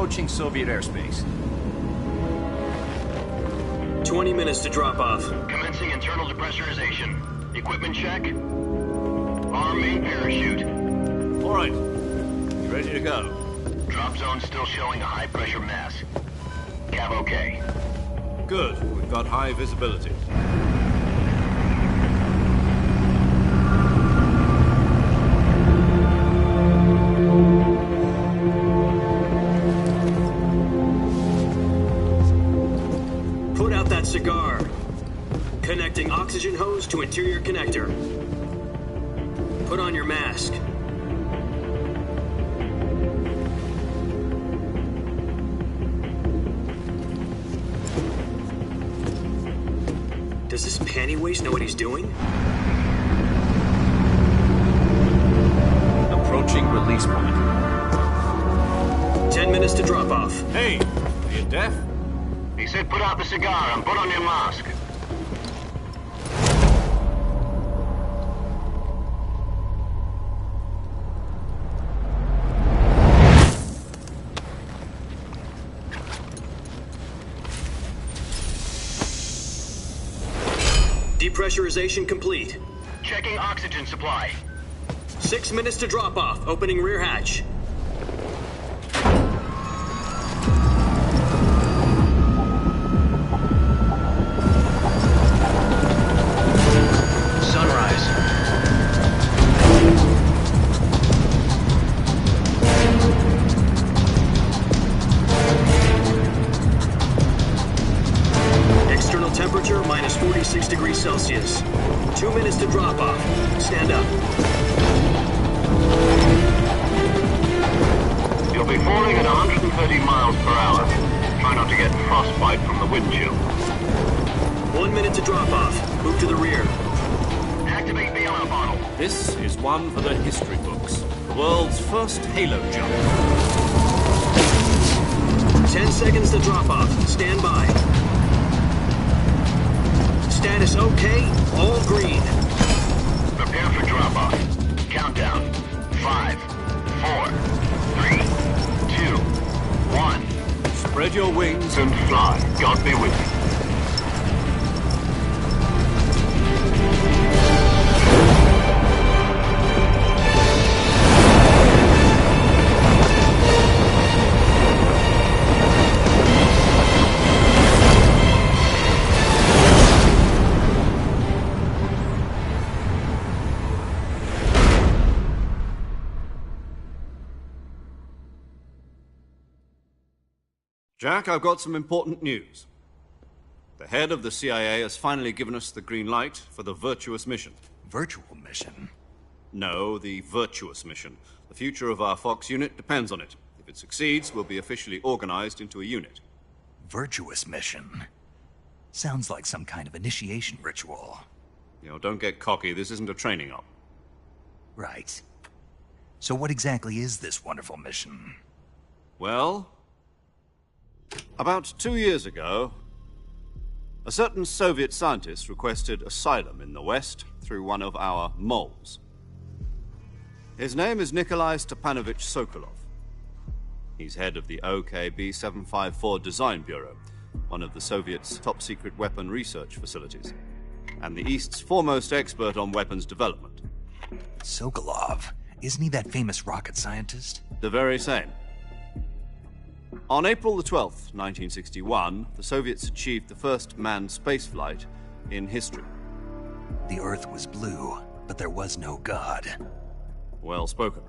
approaching Soviet airspace. 20 minutes to drop off. Commencing internal depressurization. Equipment check. Arm main parachute. All right. You ready to go? Drop zone still showing a high pressure mass. Cav okay. Good. We've got high visibility. Put out that cigar. Connecting oxygen hose to interior connector. Put on your mask. Does this panty waste know what he's doing? Approaching release point. 10 minutes to drop off. Hey, are you deaf? He said put out the cigar and put on your mask. Depressurization complete. Checking oxygen supply. 6 minutes to drop off. Opening rear hatch. Sunrise. External temperature minus 46 degrees Celsius. 2 minutes to drop off. Stand up. You'll be falling at 130 miles per hour. Try not to get frostbite from the wind chill. 1 minute to drop off. Move to the rear. Activate the yellow bottle. This is one for the history books. The world's first halo jump. 10 seconds to drop off. Stand by. Status okay. All green. Prepare for drop-off. Countdown. 5, 4, 3, 2, 1. Spread your wings And fly. God be with you. Jack, I've got some important news. The head of the CIA has finally given us the green light for the Virtuous mission. Virtual mission? No, the Virtuous mission. The future of our Fox unit depends on it. If it succeeds, we'll be officially organized into a unit. Virtuous mission? Sounds like some kind of initiation ritual. You know, don't get cocky. This isn't a training op. Right. So what exactly is this wonderful mission? Well, about 2 years ago, a certain Soviet scientist requested asylum in the West through one of our moles. His name is Nikolai Stepanovich Sokolov. He's head of the OKB-754 Design Bureau, one of the Soviets' top-secret weapon research facilities, and the East's foremost expert on weapons development. Sokolov? Isn't he that famous rocket scientist? The very same. On April the 12th, 1961, the Soviets achieved the first manned spaceflight in history. The Earth was blue, but there was no God. Well spoken.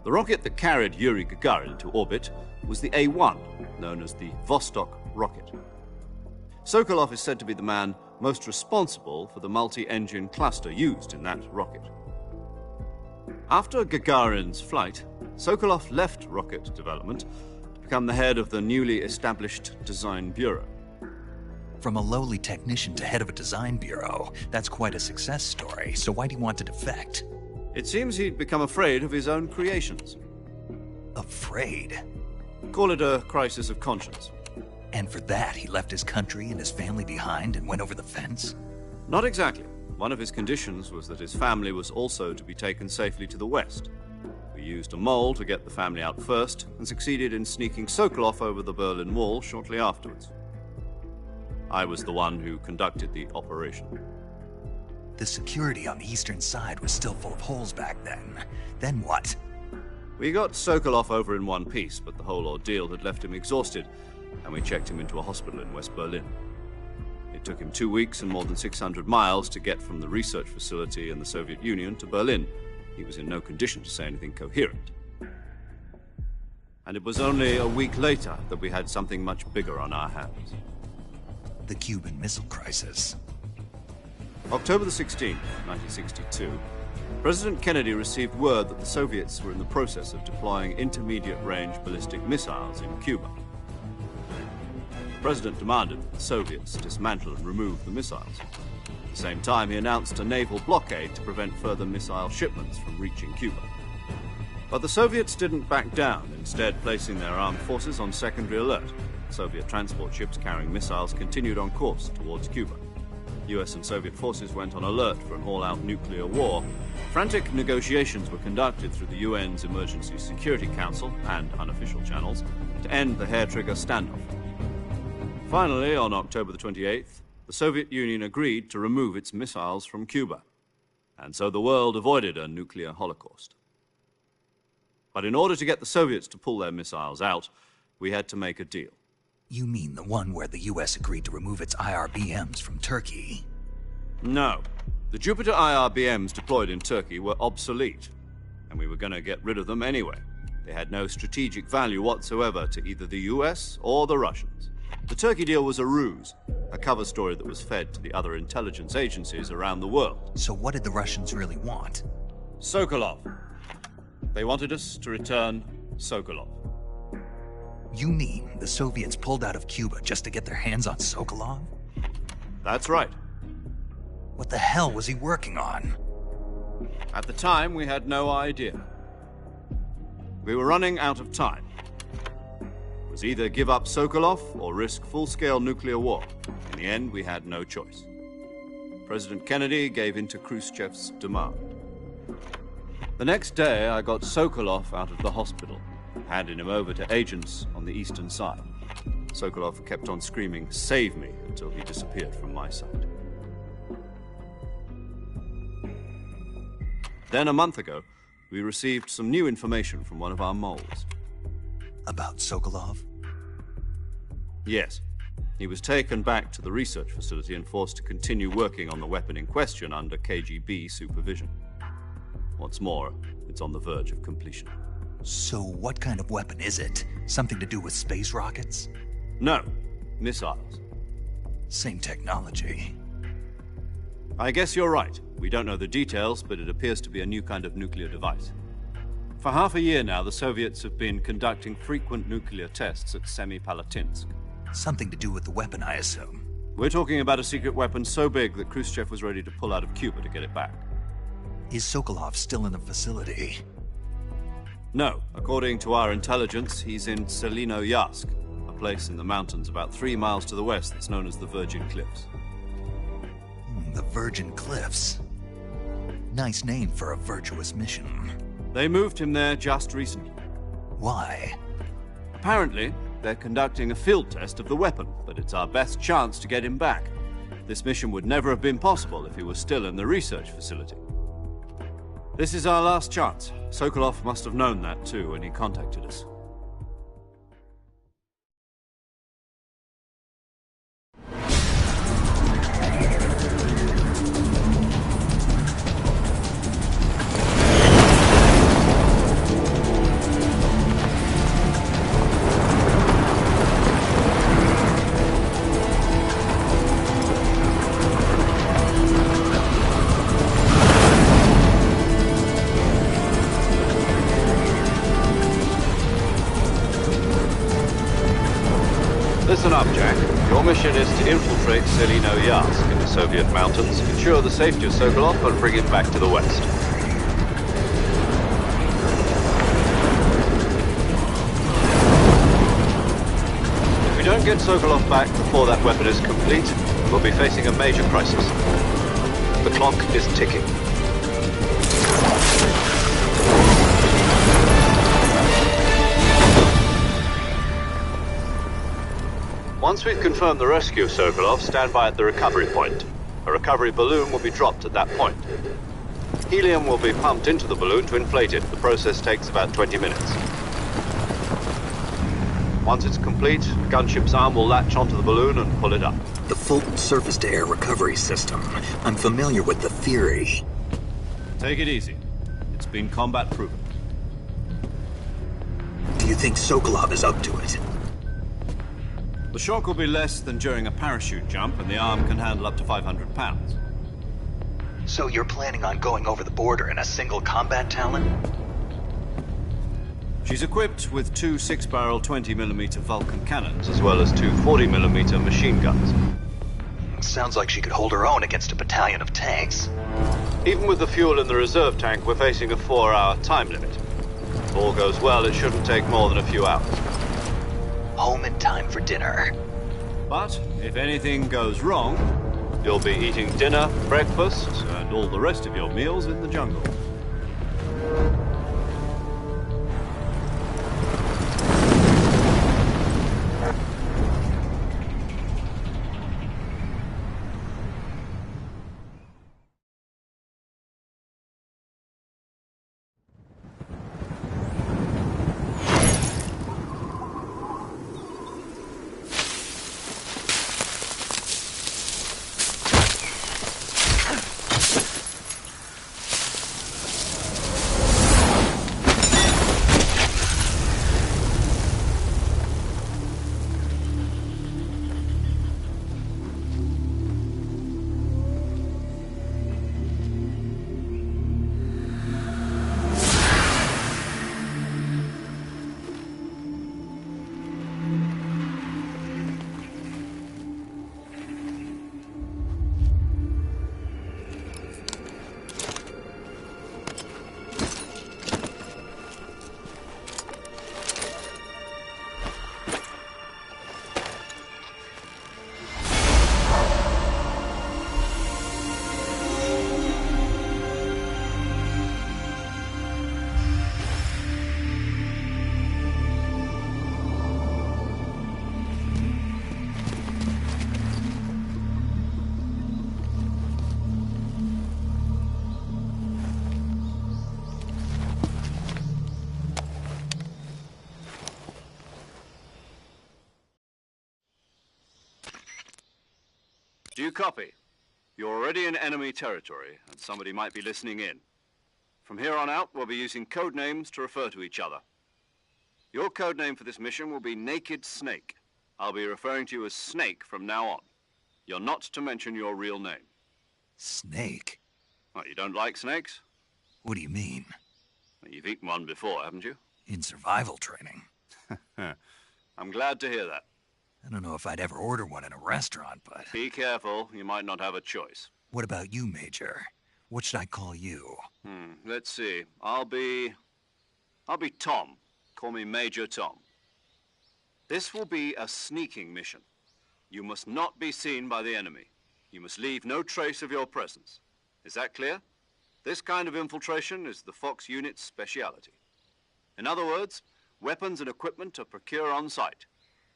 The rocket that carried Yuri Gagarin to orbit was the A-1, known as the Vostok rocket. Sokolov is said to be the man most responsible for the multi-engine cluster used in that rocket. After Gagarin's flight, Sokolov left rocket development to become the head of the newly established Design Bureau. From a lowly technician to head of a design bureau, that's quite a success story, so why do you want to defect? It seems he'd become afraid of his own creations. Afraid? Call it a crisis of conscience. And for that, he left his country and his family behind and went over the fence? Not exactly. One of his conditions was that his family was also to be taken safely to the West. For We used a mole to get the family out first, and succeeded in sneaking Sokolov over the Berlin Wall shortly afterwards. I was the one who conducted the operation. The security on the eastern side was still full of holes back then. Then what? We got Sokolov over in one piece, but the whole ordeal had left him exhausted, and we checked him into a hospital in West Berlin. It took him 2 weeks and more than 600 miles to get from the research facility in the Soviet Union to Berlin. He was in no condition to say anything coherent. And it was only a week later that we had something much bigger on our hands. The Cuban Missile Crisis. October the 16th, 1962, President Kennedy received word that the Soviets were in the process of deploying intermediate-range ballistic missiles in Cuba. The President demanded that the Soviets dismantle and remove the missiles. At the same time, he announced a naval blockade to prevent further missile shipments from reaching Cuba. But the Soviets didn't back down, instead placing their armed forces on secondary alert. Soviet transport ships carrying missiles continued on course towards Cuba. US and Soviet forces went on alert for an all-out nuclear war. Frantic negotiations were conducted through the UN's Emergency Security Council and unofficial channels to end the hair-trigger standoff. Finally, on October the 28th, the Soviet Union agreed to remove its missiles from Cuba, and so the world avoided a nuclear holocaust. But in order to get the Soviets to pull their missiles out, we had to make a deal. You mean the one where the US agreed to remove its IRBMs from Turkey? No. The Jupiter IRBMs deployed in Turkey were obsolete, and we were going to get rid of them anyway. They had no strategic value whatsoever to either the US or the Russians. The Turkey deal was a ruse, a cover story that was fed to the other intelligence agencies around the world. So what did the Russians really want? Sokolov. They wanted us to return Sokolov. You mean the Soviets pulled out of Cuba just to get their hands on Sokolov? That's right. What the hell was he working on? At the time, we had no idea. We were running out of time. It was either give up Sokolov or risk full-scale nuclear war. In the end, we had no choice. President Kennedy gave in to Khrushchev's demand. The next day, I got Sokolov out of the hospital, handing him over to agents on the eastern side. Sokolov kept on screaming, "Save me," until he disappeared from my sight. Then, a month ago, we received some new information from one of our moles. About Sokolov? Yes. He was taken back to the research facility and forced to continue working on the weapon in question under KGB supervision. What's more, it's on the verge of completion. So what kind of weapon is it? Something to do with space rockets? No, missiles. Same technology. I guess you're right. We don't know the details, but it appears to be a new kind of nuclear device. For half a year now, the Soviets have been conducting frequent nuclear tests at Semipalatinsk. Something to do with the weapon, I assume. We're talking about a secret weapon so big that Khrushchev was ready to pull out of Cuba to get it back. Is Sokolov still in the facility? No. According to our intelligence, he's in Selinoyarsk, a place in the mountains about 3 miles to the west that's known as the Virgin Cliffs. The Virgin Cliffs. Nice name for a virtuous mission. They moved him there just recently. Why? Apparently, they're conducting a field test of the weapon, but it's our best chance to get him back. This mission would never have been possible if he was still in the research facility. This is our last chance. Sokolov must have known that too when he contacted us. Listen up, Jack. Your mission is to infiltrate Selinoyarsk in the Soviet mountains, ensure the safety of Sokolov, and bring him back to the west. If we don't get Sokolov back before that weapon is complete, we'll be facing a major crisis. The clock is ticking. Once we've confirmed the rescue of Sokolov, stand by at the recovery point. A recovery balloon will be dropped at that point. Helium will be pumped into the balloon to inflate it. The process takes about 20 minutes. Once it's complete, the gunship's arm will latch onto the balloon and pull it up. The Fulton surface-to-air recovery system. I'm familiar with the theory. Take it easy. It's been combat-proven. Do you think Sokolov is up to it? The shock will be less than during a parachute jump, and the arm can handle up to 500 pounds. So you're planning on going over the border in a single combat Talon? She's equipped with two 6-barrel 20mm Vulcan cannons, as well as two 40mm machine guns. Sounds like she could hold her own against a battalion of tanks. Even with the fuel in the reserve tank, we're facing a 4-hour time limit. If all goes well, it shouldn't take more than a few hours. Home in time for dinner. But if anything goes wrong, you'll be eating dinner, breakfast, and all the rest of your meals in the jungle. Do you copy? You're already in enemy territory, and somebody might be listening in. From here on out, we'll be using code names to refer to each other. Your code name for this mission will be Naked Snake. I'll be referring to you as Snake from now on. You're not to mention your real name. Snake? What, you don't like snakes? What do you mean? Well, you've eaten one before, haven't you? In survival training. I'm glad to hear that. I don't know if I'd ever order one in a restaurant, but... Be careful, you might not have a choice. What about you, Major? What should I call you? Let's see. I'll be Tom. Call me Major Tom. This will be a sneaking mission. You must not be seen by the enemy. You must leave no trace of your presence. Is that clear? This kind of infiltration is the Fox unit's speciality. In other words, weapons and equipment are procured on site.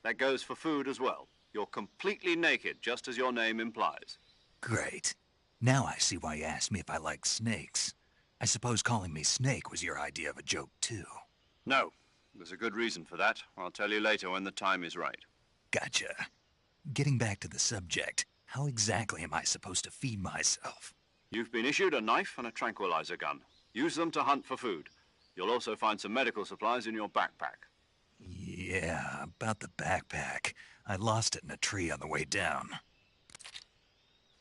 That goes for food as well. You're completely naked, just as your name implies. Great. Now I see why you asked me if I like snakes. I suppose calling me Snake was your idea of a joke, too. No. There's a good reason for that. I'll tell you later when the time is right. Gotcha. Getting back to the subject, how exactly am I supposed to feed myself? You've been issued a knife and a tranquilizer gun. Use them to hunt for food. You'll also find some medical supplies in your backpack. Yeah, about the backpack. I lost it in a tree on the way down.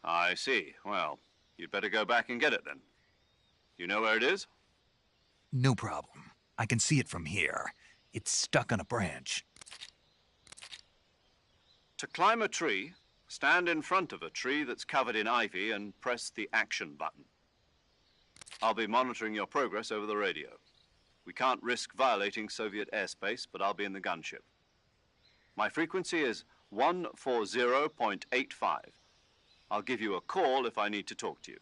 I see. Well, you'd better go back and get it then. You know where it is? No problem. I can see it from here. It's stuck on a branch. To climb a tree, stand in front of a tree that's covered in ivy and press the action button. I'll be monitoring your progress over the radio. We can't risk violating Soviet airspace, but I'll be in the gunship. My frequency is 140.85. I'll give you a call if I need to talk to you.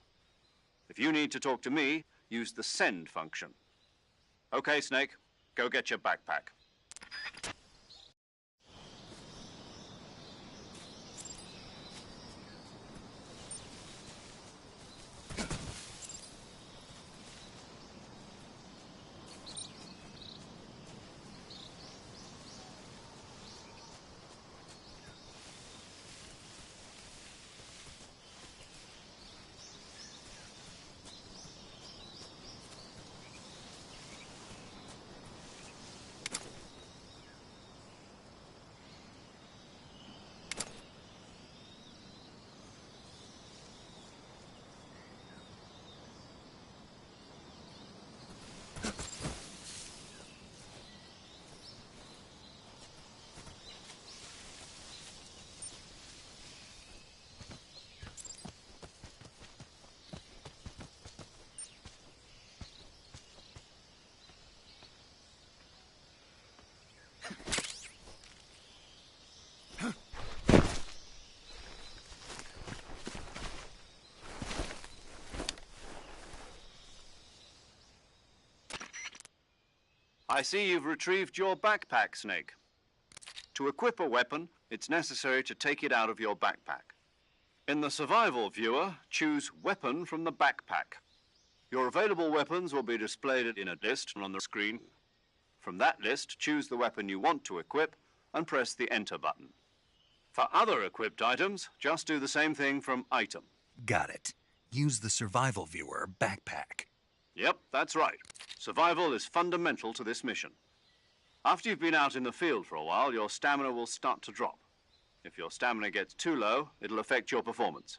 If you need to talk to me, use the send function. Okay, Snake, go get your backpack. I see you've retrieved your backpack, Snake. To equip a weapon, it's necessary to take it out of your backpack. In the survival viewer, choose Weapon from the backpack. Your available weapons will be displayed in a list on the screen. From that list, choose the weapon you want to equip and press the Enter button. For other equipped items, just do the same thing from Item. Got it. Use the survival viewer backpack. Yep, that's right. Survival is fundamental to this mission. After you've been out in the field for a while, your stamina will start to drop. If your stamina gets too low, it'll affect your performance.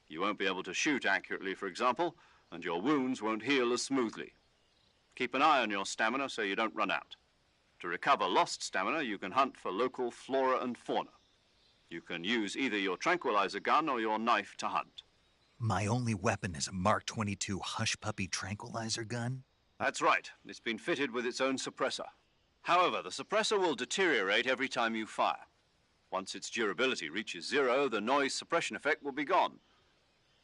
You won't be able to shoot accurately, for example, and your wounds won't heal as smoothly. Keep an eye on your stamina so you don't run out. To recover lost stamina, you can hunt for local flora and fauna. You can use either your tranquilizer gun or your knife to hunt. My only weapon is a Mark 22 Hush Puppy tranquilizer gun? That's right. It's been fitted with its own suppressor. However, the suppressor will deteriorate every time you fire. Once its durability reaches 0, the noise suppression effect will be gone.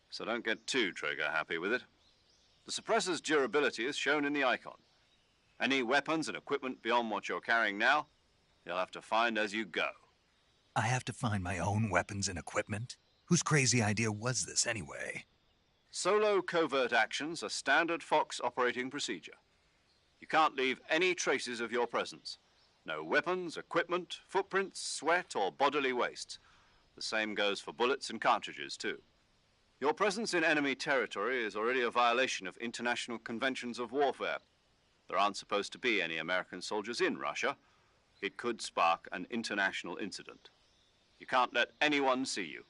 So don't get too trigger-happy with it. The suppressor's durability is shown in the icon. Any weapons and equipment beyond what you're carrying now, you'll have to find as you go. I have to find my own weapons and equipment? Whose crazy idea was this, anyway? Solo covert actions are standard Fox operating procedure. You can't leave any traces of your presence. No weapons, equipment, footprints, sweat, or bodily wastes. The same goes for bullets and cartridges, too. Your presence in enemy territory is already a violation of international conventions of warfare. There aren't supposed to be any American soldiers in Russia. It could spark an international incident. You can't let anyone see you.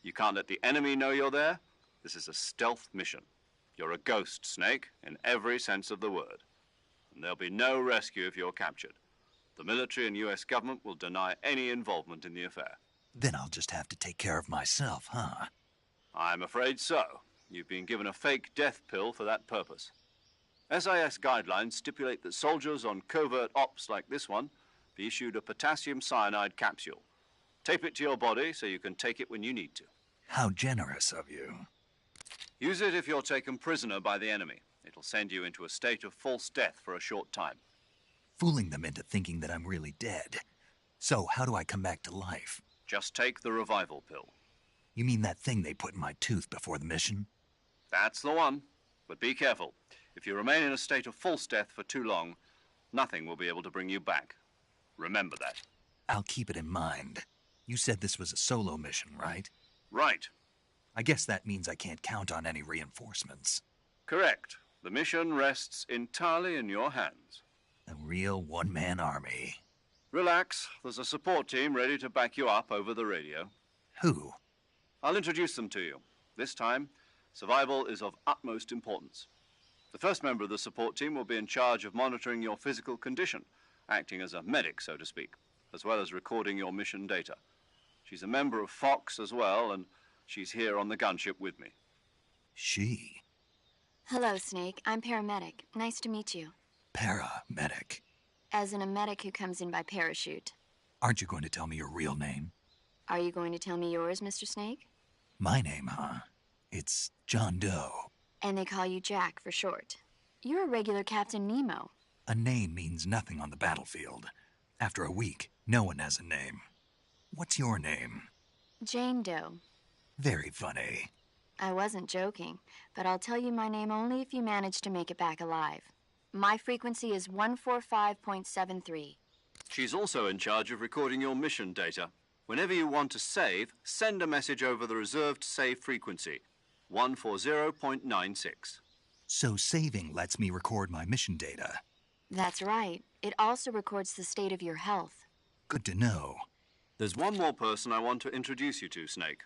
You can't let the enemy know you're there. This is a stealth mission. You're a ghost, Snake, in every sense of the word. And there'll be no rescue if you're captured. The military and U.S. government will deny any involvement in the affair. Then I'll just have to take care of myself, huh? I'm afraid so. You've been given a fake death pill for that purpose. SIS guidelines stipulate that soldiers on covert ops like this one be issued a potassium cyanide capsule. Tape it to your body so you can take it when you need to. How generous of you. Use it if you're taken prisoner by the enemy. It'll send you into a state of false death for a short time. Fooling them into thinking that I'm really dead. So, how do I come back to life? Just take the revival pill. You mean that thing they put in my tooth before the mission? That's the one. But be careful. If you remain in a state of false death for too long, nothing will be able to bring you back. Remember that. I'll keep it in mind. You said this was a solo mission, right? Right. I guess that means I can't count on any reinforcements. Correct. The mission rests entirely in your hands. A real one-man army. Relax. There's a support team ready to back you up over the radio. Who? I'll introduce them to you. This time, survival is of utmost importance. The first member of the support team will be in charge of monitoring your physical condition, acting as a medic, so to speak, as well as recording your mission data. She's a member of Fox as well, and she's here on the gunship with me. She? Hello, Snake. I'm paramedic. Nice to meet you. Paramedic. As in a medic who comes in by parachute. Aren't you going to tell me your real name? Are you going to tell me yours, Mr. Snake? My name, huh? It's John Doe. And they call you Jack for short. You're a regular Captain Nemo. A name means nothing on the battlefield. After a week, no one has a name. What's your name? Jane Doe. Very funny. I wasn't joking, but I'll tell you my name only if you manage to make it back alive. My frequency is 145.73. She's also in charge of recording your mission data. Whenever you want to save, send a message over the reserved save frequency, 140.96. So saving lets me record my mission data. That's right. It also records the state of your health. Good to know. There's one more person I want to introduce you to, Snake.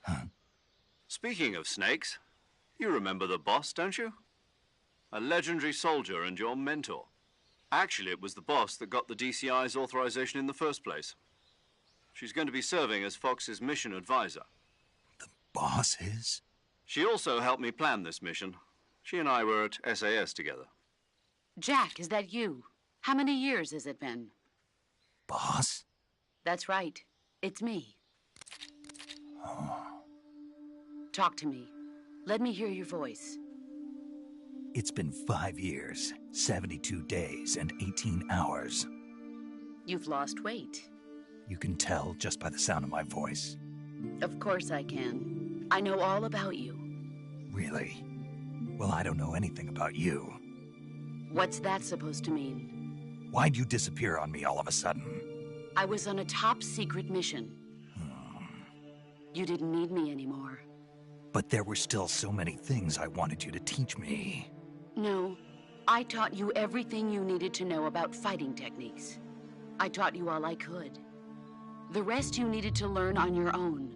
Huh? Speaking of snakes, you remember the boss, don't you? A legendary soldier and your mentor. Actually, it was the boss that got the DCI's authorization in the first place. She's going to be serving as Fox's mission advisor. The boss is? She also helped me plan this mission. She and I were at SAS together. Jack, is that you? How many years has it been? Boss? That's right. It's me. Oh. Talk to me. Let me hear your voice. It's been 5 years, 72 days, and 18 hours. You've lost weight. You can tell just by the sound of my voice. Of course I can. I know all about you. Really? Well, I don't know anything about you. What's that supposed to mean? Why'd you disappear on me all of a sudden? I was on a top-secret mission. You didn't need me anymore. But there were still so many things I wanted you to teach me. No, I taught you everything you needed to know about fighting techniques. I taught you all I could. The rest you needed to learn on your own.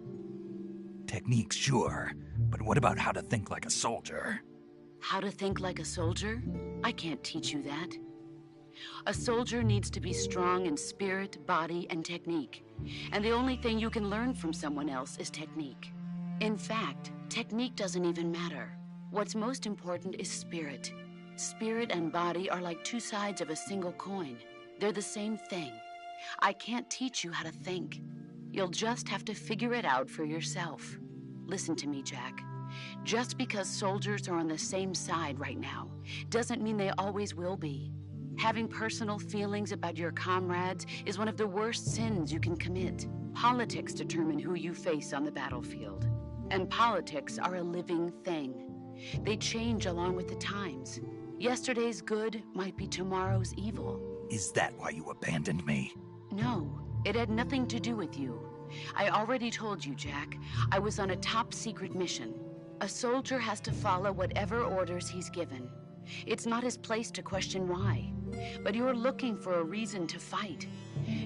Techniques, sure. But what about how to think like a soldier? How to think like a soldier? I can't teach you that. A soldier needs to be strong in spirit, body, and technique. And the only thing you can learn from someone else is technique. In fact, technique doesn't even matter. What's most important is spirit. Spirit and body are like two sides of a single coin. They're the same thing. I can't teach you how to think. You'll just have to figure it out for yourself. Listen to me, Jack. Just because soldiers are on the same side right now doesn't mean they always will be. Having personal feelings about your comrades is one of the worst sins you can commit. Politics determine who you face on the battlefield. And politics are a living thing. They change along with the times. Yesterday's good might be tomorrow's evil. Is that why you abandoned me? No, it had nothing to do with you. I already told you, Jack. I was on a top-secret mission. A soldier has to follow whatever orders he's given. It's not his place to question why. But you're looking for a reason to fight.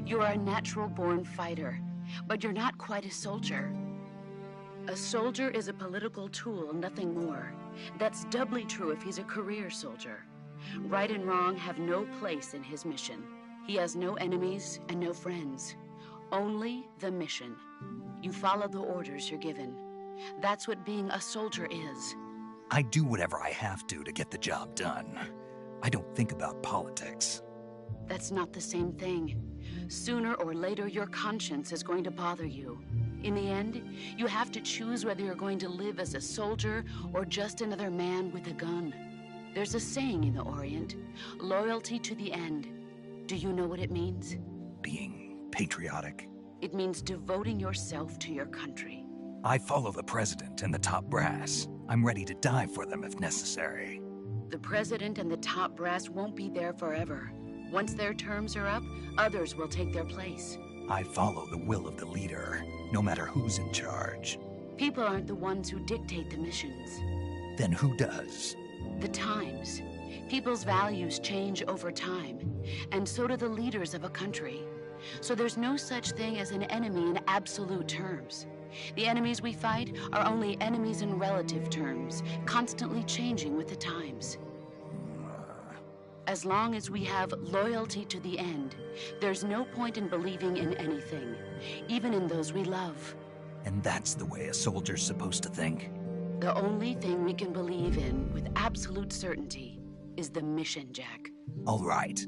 You're a natural-born fighter, but you're not quite a soldier. A soldier is a political tool, nothing more. That's doubly true if he's a career soldier. Right and wrong have no place in his mission. He has no enemies and no friends. Only the mission. You follow the orders you're given. That's what being a soldier is. I do whatever I have to get the job done. I don't think about politics. That's not the same thing. Sooner or later, your conscience is going to bother you. In the end, you have to choose whether you're going to live as a soldier or just another man with a gun. There's a saying in the Orient, loyalty to the end. Do you know what it means? Being patriotic. It means devoting yourself to your country. I follow the president and the top brass. I'm ready to die for them if necessary. The president and the top brass won't be there forever. Once their terms are up, others will take their place. I follow the will of the leader, no matter who's in charge. People aren't the ones who dictate the missions. Then who does? The times. People's values change over time, and so do the leaders of a country. So there's no such thing as an enemy in absolute terms. The enemies we fight are only enemies in relative terms, constantly changing with the times. As long as we have loyalty to the end, there's no point in believing in anything, even in those we love. And that's the way a soldier's supposed to think? The only thing we can believe in with absolute certainty is the mission, Jack. All right,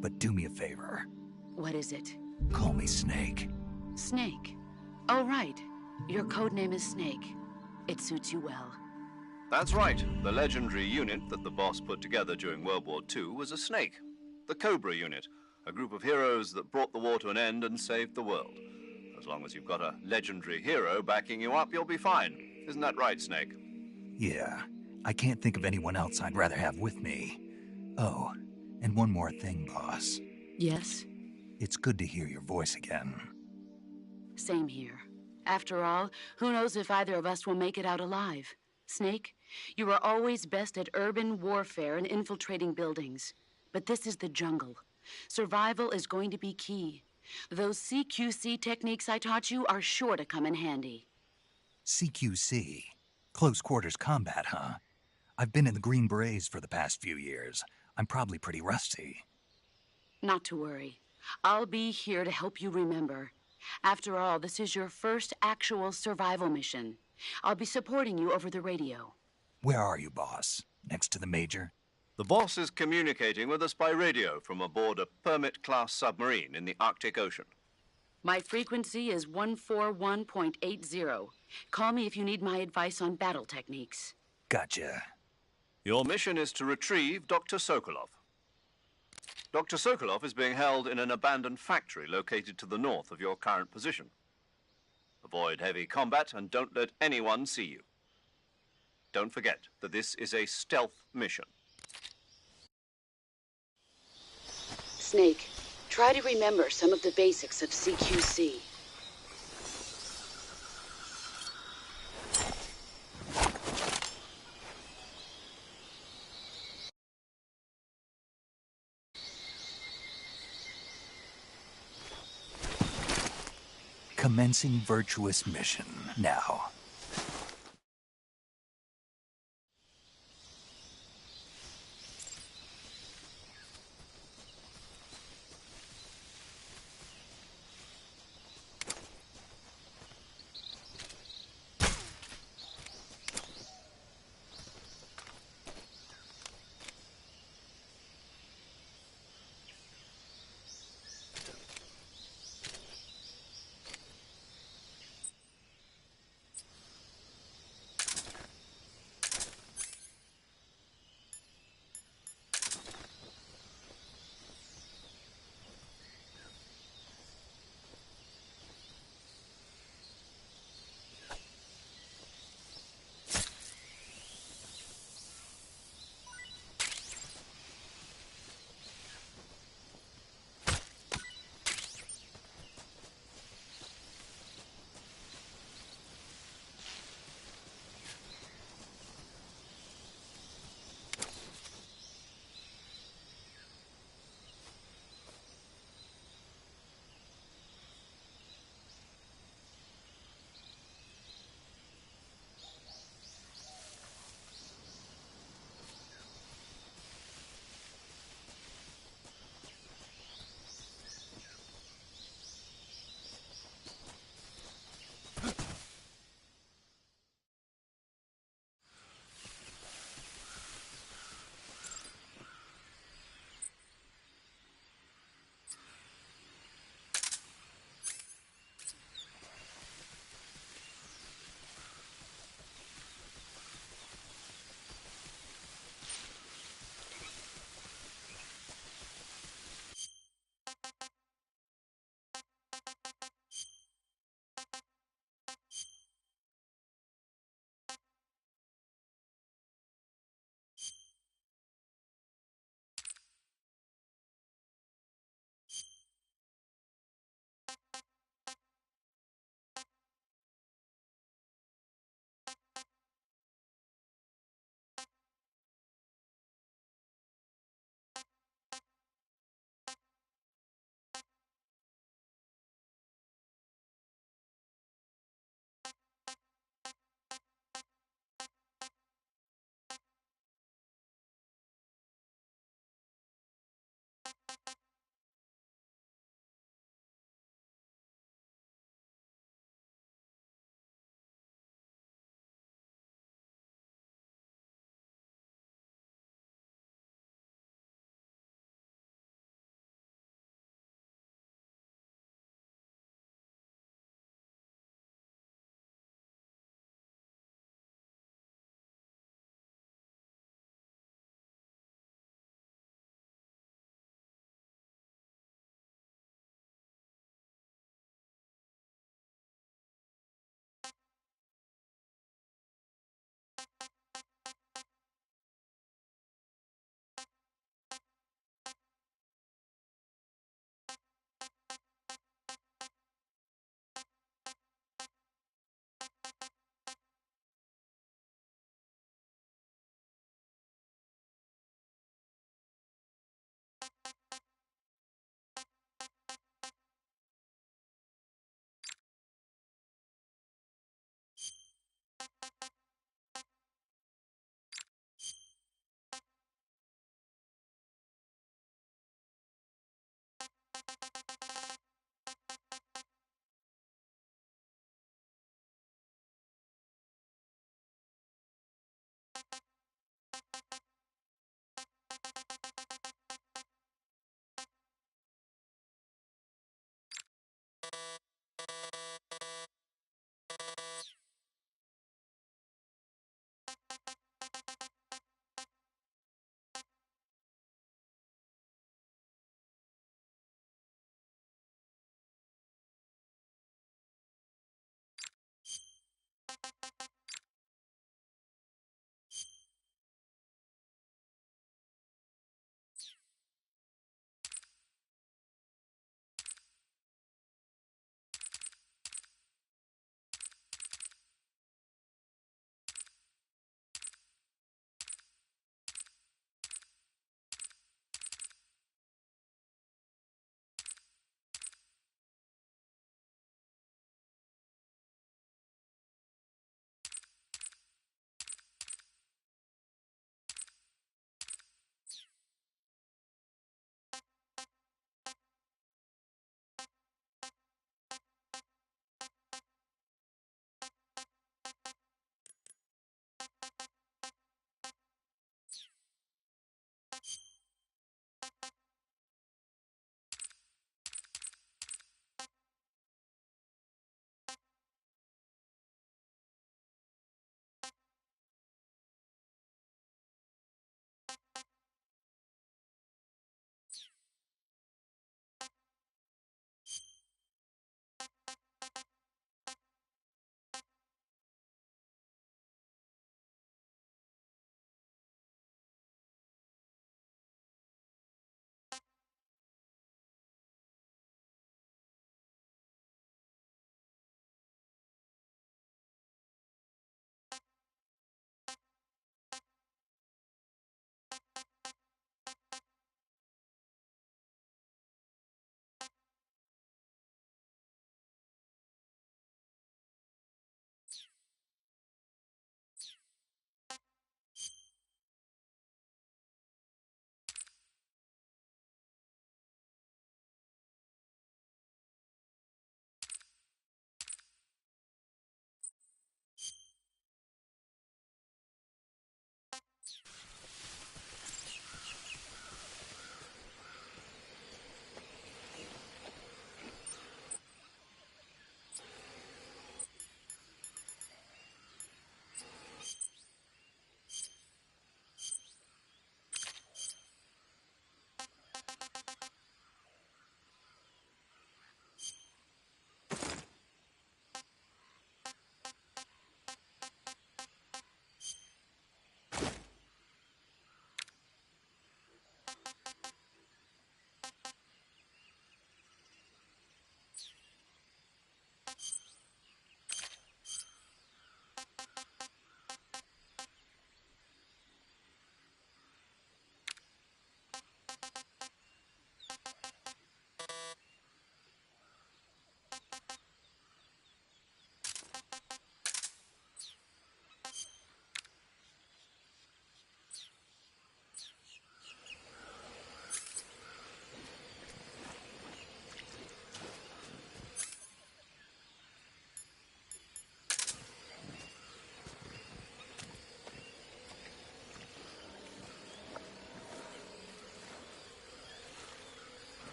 but do me a favor. What is it? Call me Snake. Snake? Oh, right. Your codename is Snake. It suits you well. That's right. The legendary unit that the boss put together during World War II was a snake. The Cobra unit, a group of heroes that brought the war to an end and saved the world. As long as you've got a legendary hero backing you up, you'll be fine. Isn't that right, Snake? Yeah. I can't think of anyone else I'd rather have with me. Oh, and one more thing, boss. Yes? It's good to hear your voice again. Same here. After all, who knows if either of us will make it out alive? Snake, you are always best at urban warfare and infiltrating buildings. But this is the jungle. Survival is going to be key. Those CQC techniques I taught you are sure to come in handy. CQC? Close quarters combat, huh? I've been in the Green Berets for the past few years. I'm probably pretty rusty. Not to worry. I'll be here to help you remember. After all, this is your first actual survival mission. I'll be supporting you over the radio. Where are you, boss? Next to the Major? The boss is communicating with us by radio from aboard a Permit-class submarine in the Arctic Ocean. My frequency is 141.80. Call me if you need my advice on battle techniques. Gotcha. Your mission is to retrieve Dr. Sokolov. Dr. Sokolov is being held in an abandoned factory located to the north of your current position. Avoid heavy combat and don't let anyone see you. Don't forget that this is a stealth mission. Snake, try to remember some of the basics of CQC. Commencing virtuous mission now.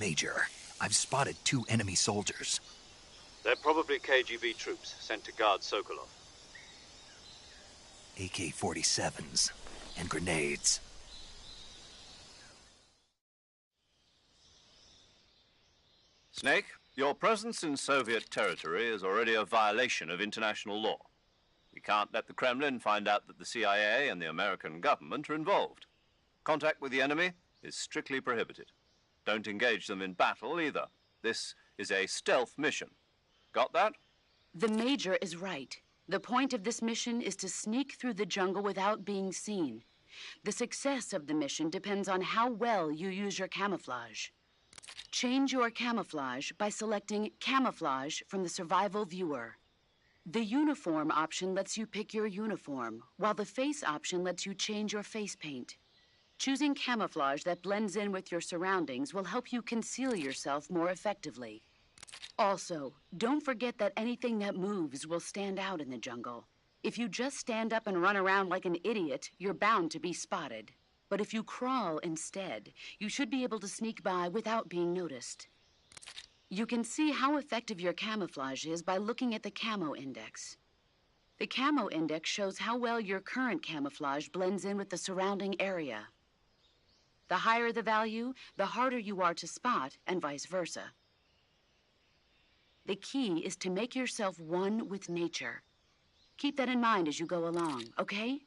Major, I've spotted 2 enemy soldiers. They're probably KGB troops sent to guard Sokolov. AK-47s and grenades. Snake, your presence in Soviet territory is already a violation of international law. We can't let the Kremlin find out that the CIA and the American government are involved. Contact with the enemy is strictly prohibited. Don't engage them in battle either. This is a stealth mission. Got that? The Major is right. The point of this mission is to sneak through the jungle without being seen. The success of the mission depends on how well you use your camouflage. Change your camouflage by selecting Camouflage from the Survival Viewer. The Uniform option lets you pick your uniform, while the Face option lets you change your face paint. Choosing camouflage that blends in with your surroundings will help you conceal yourself more effectively. Also, don't forget that anything that moves will stand out in the jungle. If you just stand up and run around like an idiot, you're bound to be spotted. But if you crawl instead, you should be able to sneak by without being noticed. You can see how effective your camouflage is by looking at the Camo Index. The Camo Index shows how well your current camouflage blends in with the surrounding area. The higher the value, the harder you are to spot, and vice versa. The key is to make yourself one with nature. Keep that in mind as you go along, okay?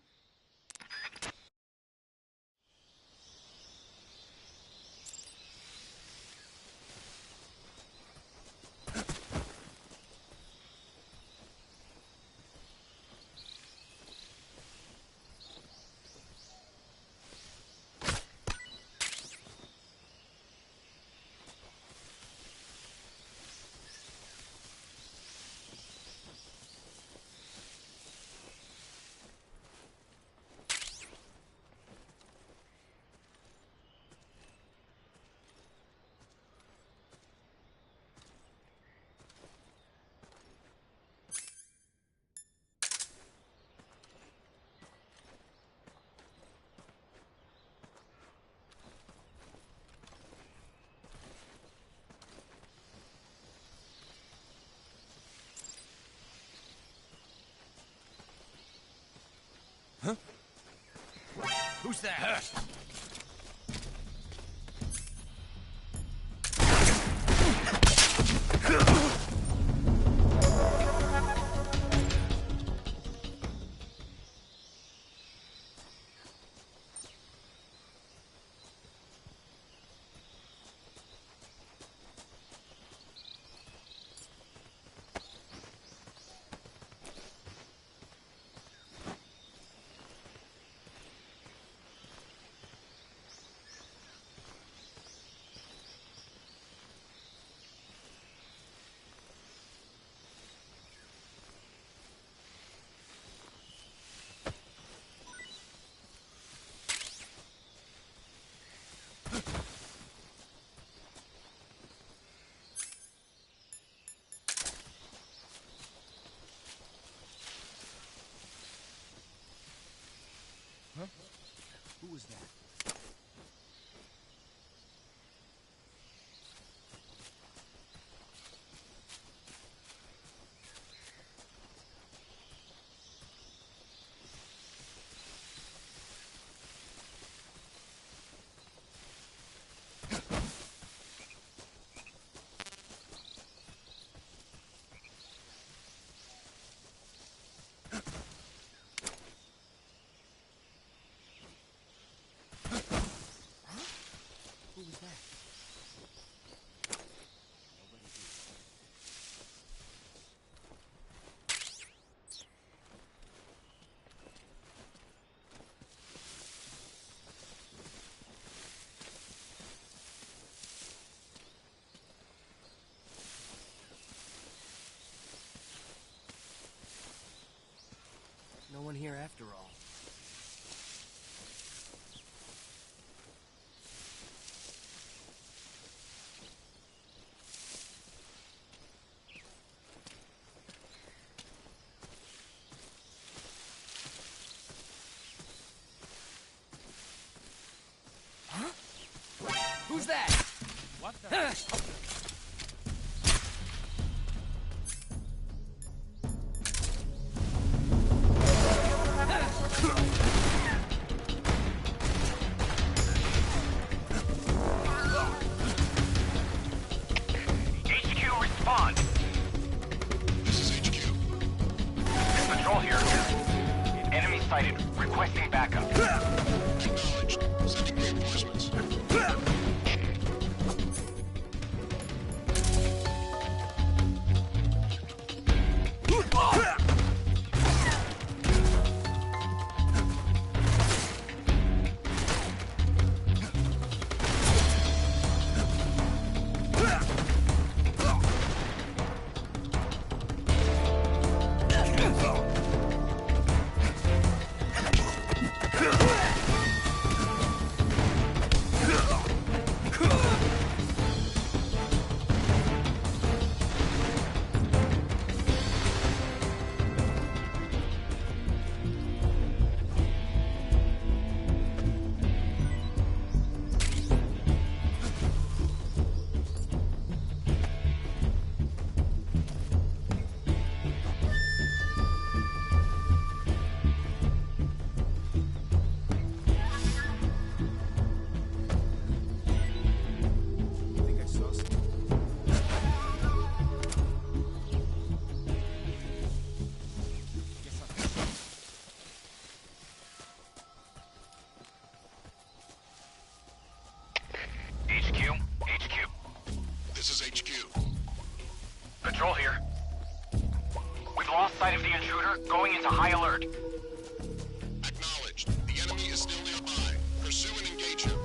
Huh? Who's that? Huh? Who was that? Who was that? No one here after all. Who's that? What the? HQ, respond. This is HQ. Patrol here. Enemy sighted. Requesting backup. Acknowledged. Sending reinforcements. lost sight of the intruder, going into high alert. Acknowledged. The enemy is still nearby. Pursue and engage him.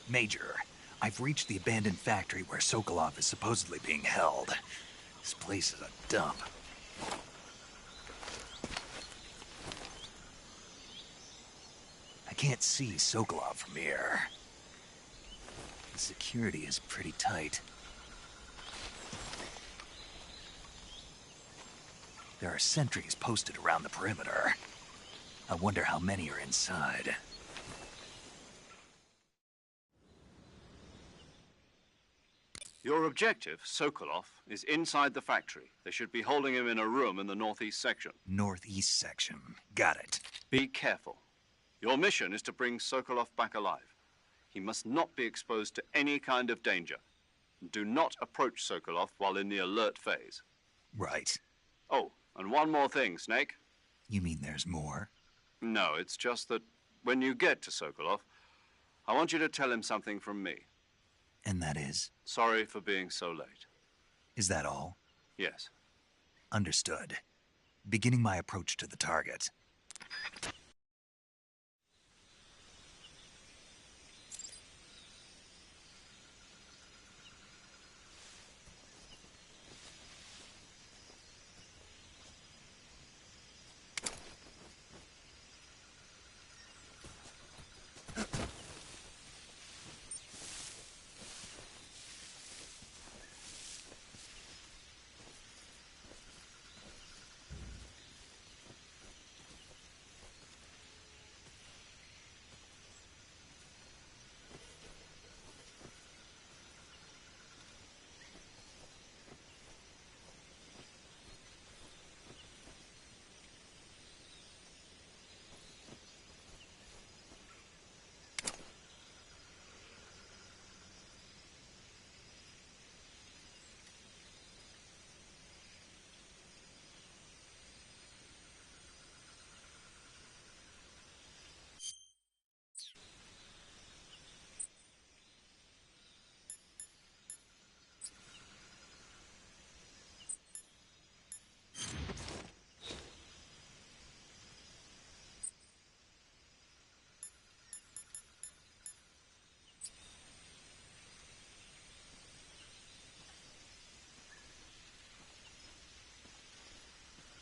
Major, I've reached the abandoned factory where Sokolov is supposedly being held. This place is a dump. I can't see Sokolov from here. The security is pretty tight. There are sentries posted around the perimeter. I wonder how many are inside. Your objective, Sokolov, is inside the factory. They should be holding him in a room in the northeast section. Northeast section. Got it. Be careful. Your mission is to bring Sokolov back alive. He must not be exposed to any kind of danger. Do not approach Sokolov while in the alert phase. Right. Oh, and one more thing, Snake. You mean there's more? No, it's just that when you get to Sokolov, I want you to tell him something from me. And that is? Sorry for being so late. Is that all? Yes. Understood. Beginning my approach to the target.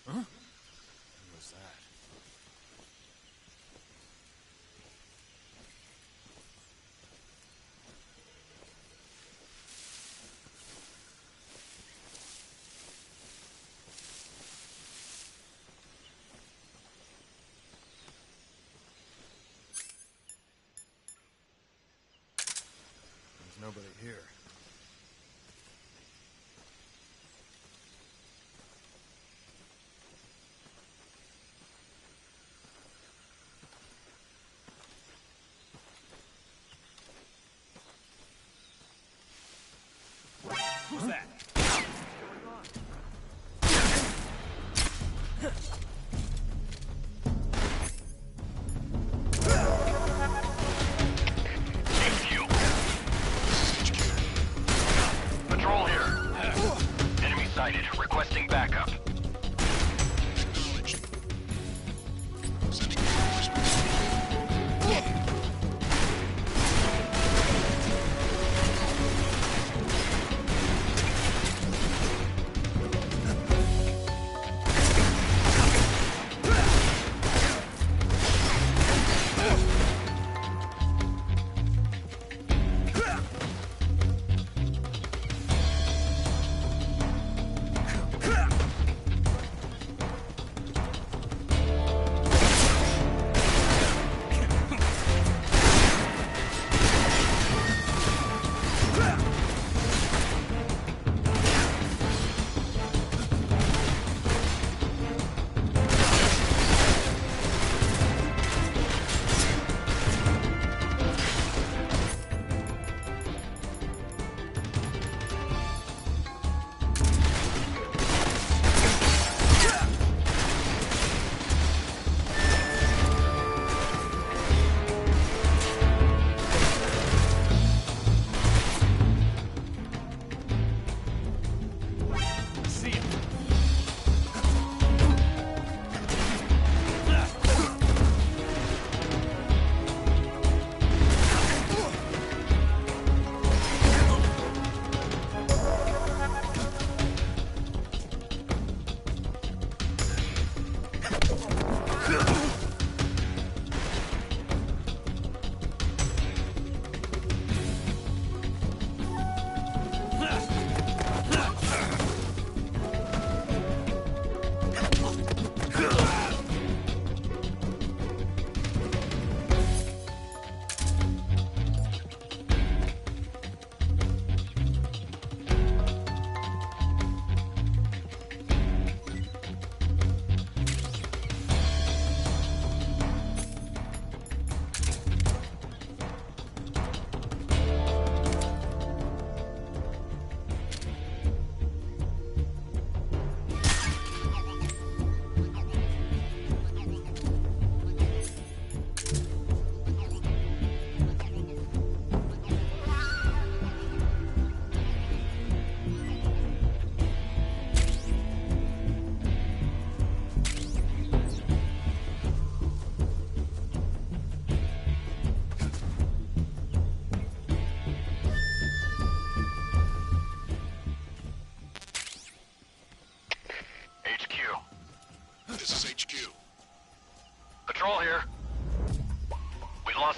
Huh? What was that? There's nobody here. Who's that? Patrol here. Enemy sighted. Requesting backup. Acknowledged. Sending reinforcements.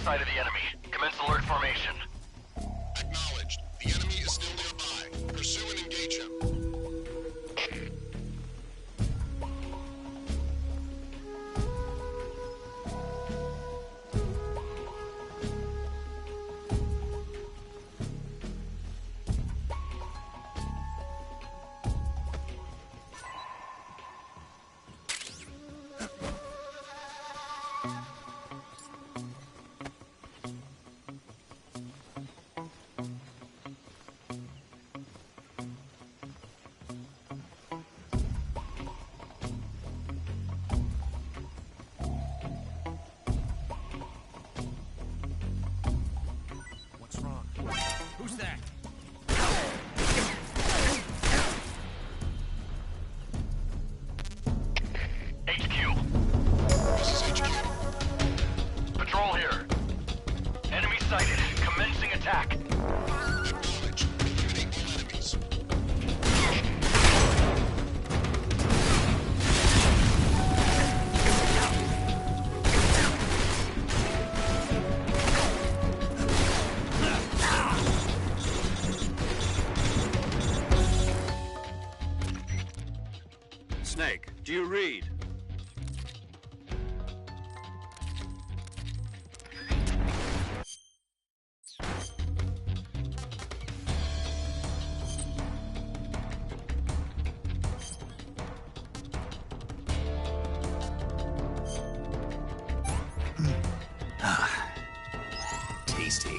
sight of the enemy. Commence alert formation. Acknowledged. The enemy is still nearby. Pursue and engage him. What's wrong? Who's that? HQ. This is HQ. Patrol here. Enemy sighted. Commencing attack. Acknowledged. Eliminate all enemies. Snake, do you read? Tasty.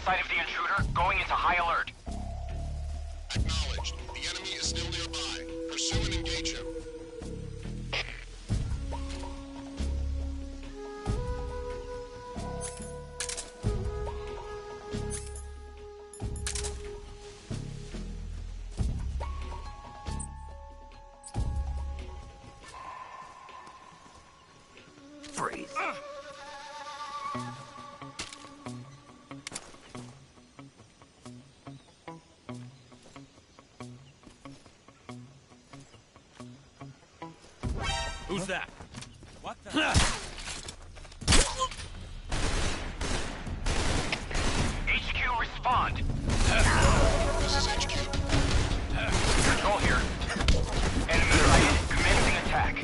sight of the intruder, going into high alert. Acknowledged. The enemy is still nearby. Pursue and engage him. Freeze. Who's that? What the? HQ, respond. This is HQ. Control here. Enemy sighted. Commencing attack.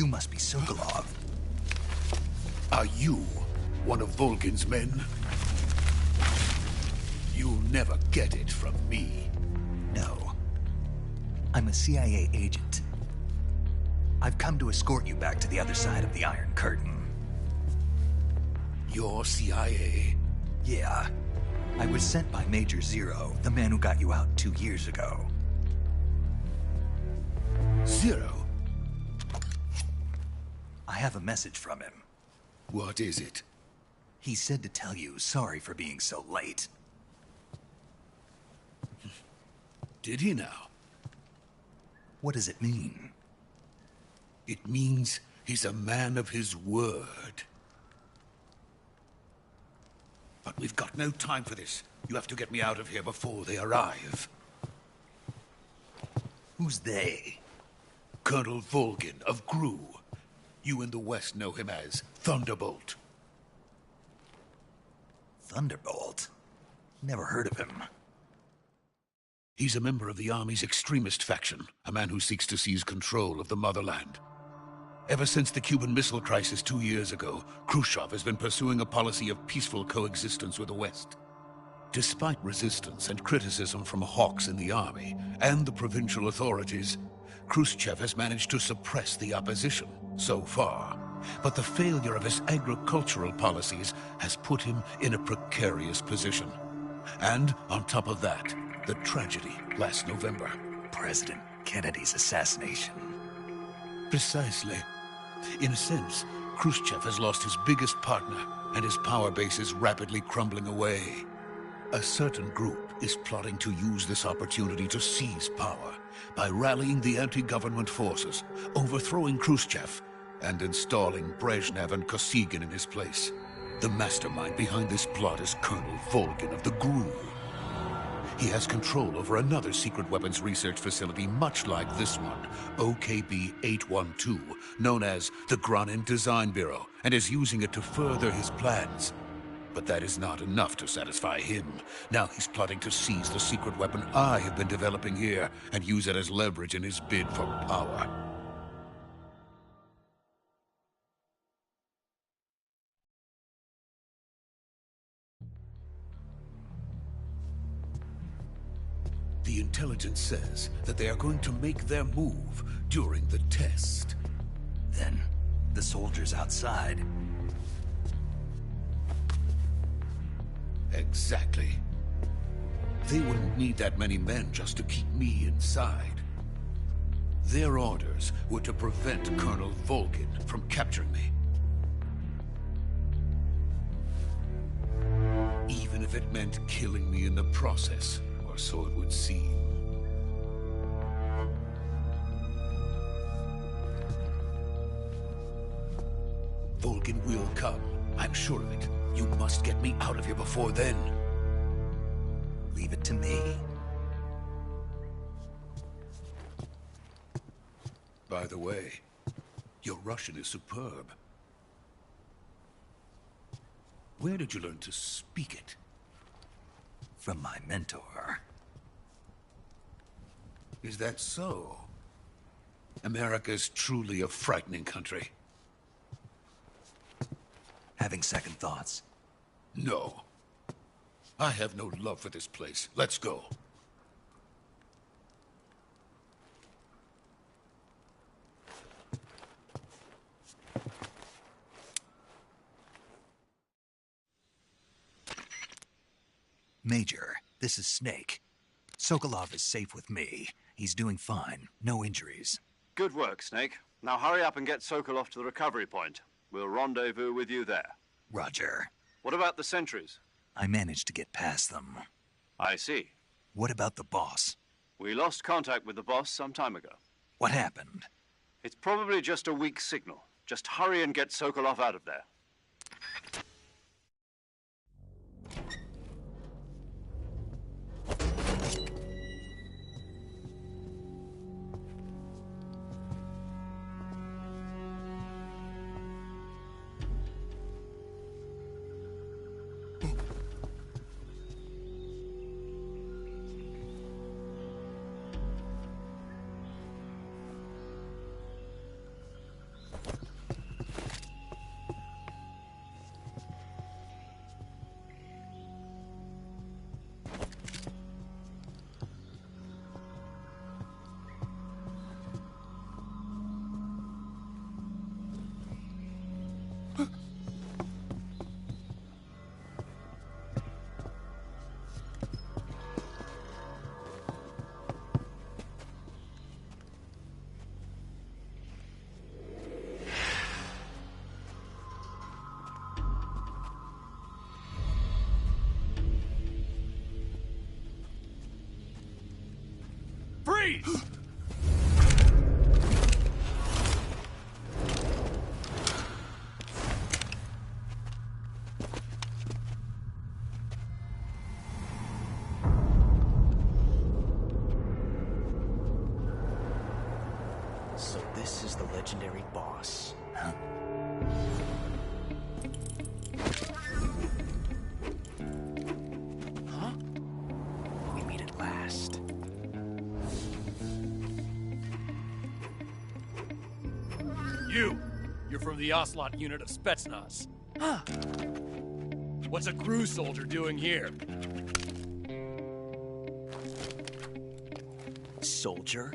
You must be Sokolov. Are you one of Volgin's men? You'll never get it from me. No. I'm a CIA agent. I've come to escort you back to the other side of the Iron Curtain. You're CIA? Yeah. I was sent by Major Zero, the man who got you out 2 years ago. Zero? I have a message from him. What is it? He said to tell you sorry for being so late. Did he now? What does it mean? It means he's a man of his word. But we've got no time for this. You have to get me out of here before they arrive. Who's they? Colonel Volgin of GRU. You in the West know him as Thunderbolt. Thunderbolt? Never heard of him. He's a member of the Army's extremist faction, a man who seeks to seize control of the motherland. Ever since the Cuban Missile Crisis 2 years ago, Khrushchev has been pursuing a policy of peaceful coexistence with the West. Despite resistance and criticism from hawks in the army and the provincial authorities, Khrushchev has managed to suppress the opposition so far. But the failure of his agricultural policies has put him in a precarious position. And on top of that, the tragedy last November. President Kennedy's assassination. Precisely. In a sense, Khrushchev has lost his biggest partner, and his power base is rapidly crumbling away. A certain group is plotting to use this opportunity to seize power by rallying the anti-government forces, overthrowing Khrushchev, and installing Brezhnev and Kosygin in his place. The mastermind behind this plot is Colonel Volgin of the GRU. He has control over another secret weapons research facility much like this one, OKB-812, known as the Granin Design Bureau, and is using it to further his plans. But that is not enough to satisfy him. Now he's plotting to seize the secret weapon I have been developing here and use it as leverage in his bid for power. The intelligence says that they are going to make their move during the test. Then, the soldiers outside. Exactly. They wouldn't need that many men just to keep me inside. Their orders were to prevent Colonel Volgin from capturing me. Even if it meant killing me in the process. Or so it would seem. Volgin will come. I'm sure of it. You must get me out of here before then. Leave it to me. By the way, your Russian is superb. Where did you learn to speak it? From my mentor. Is that so? America's truly a frightening country. Having second thoughts? No. I have no love for this place. Let's go. Major, this is Snake. Sokolov is safe with me. He's doing fine. No injuries. Good work, Snake. Now hurry up and get Sokolov to the recovery point. We'll rendezvous with you there. Roger. What about the sentries? I managed to get past them. I see. What about the boss? We lost contact with the boss some time ago. What happened? It's probably just a weak signal. Just hurry and get Sokolov out of there. Freeze! So this is the legendary boss. Huh? Huh? We meet at last. You're from the Ocelot unit of Spetsnaz. What's a crew soldier doing here? Soldier?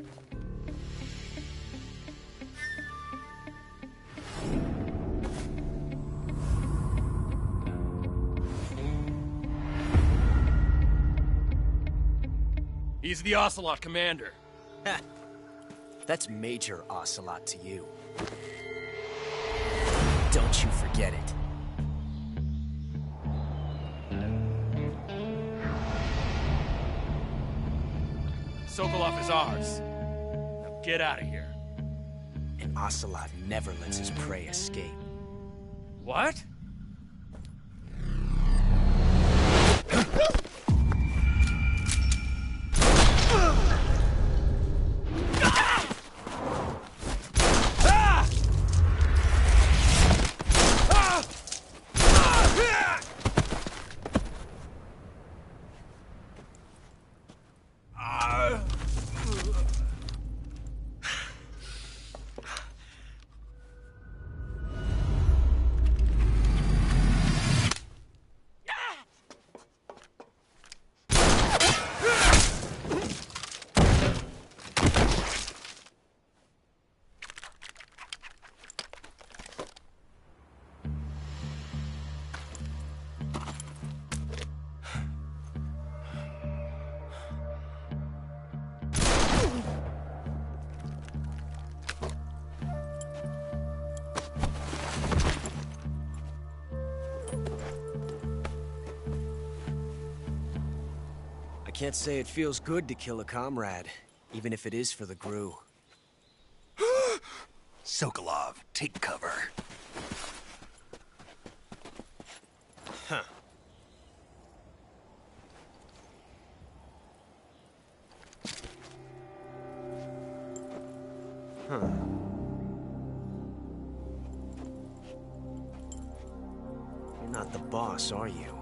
He's the Ocelot commander. That's Major Ocelot to you. Don't you forget it. Sokolov is ours. Now get out of here. And Ocelot never lets his prey escape. What? I can't say it feels good to kill a comrade, even if it is for the GRU. Sokolov, take cover. Huh. Huh. You're not the boss, are you?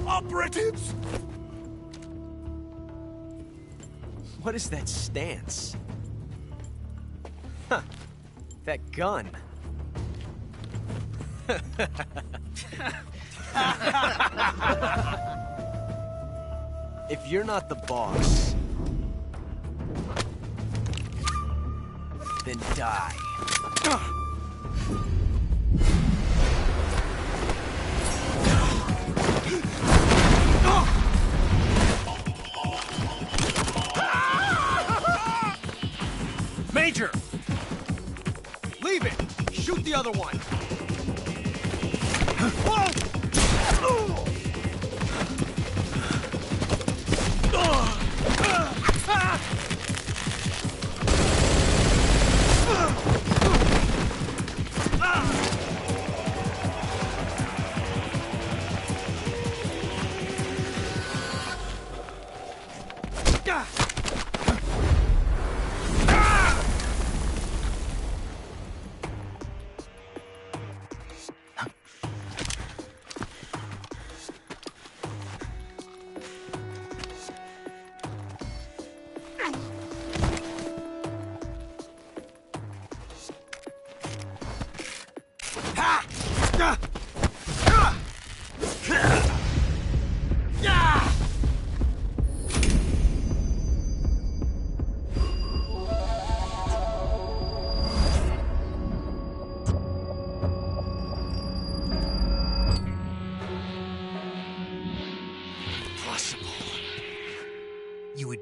Operatives! What is that stance? Huh. That gun. If you're not the boss, then die. Major! Leave it! Shoot the other one! Whoa!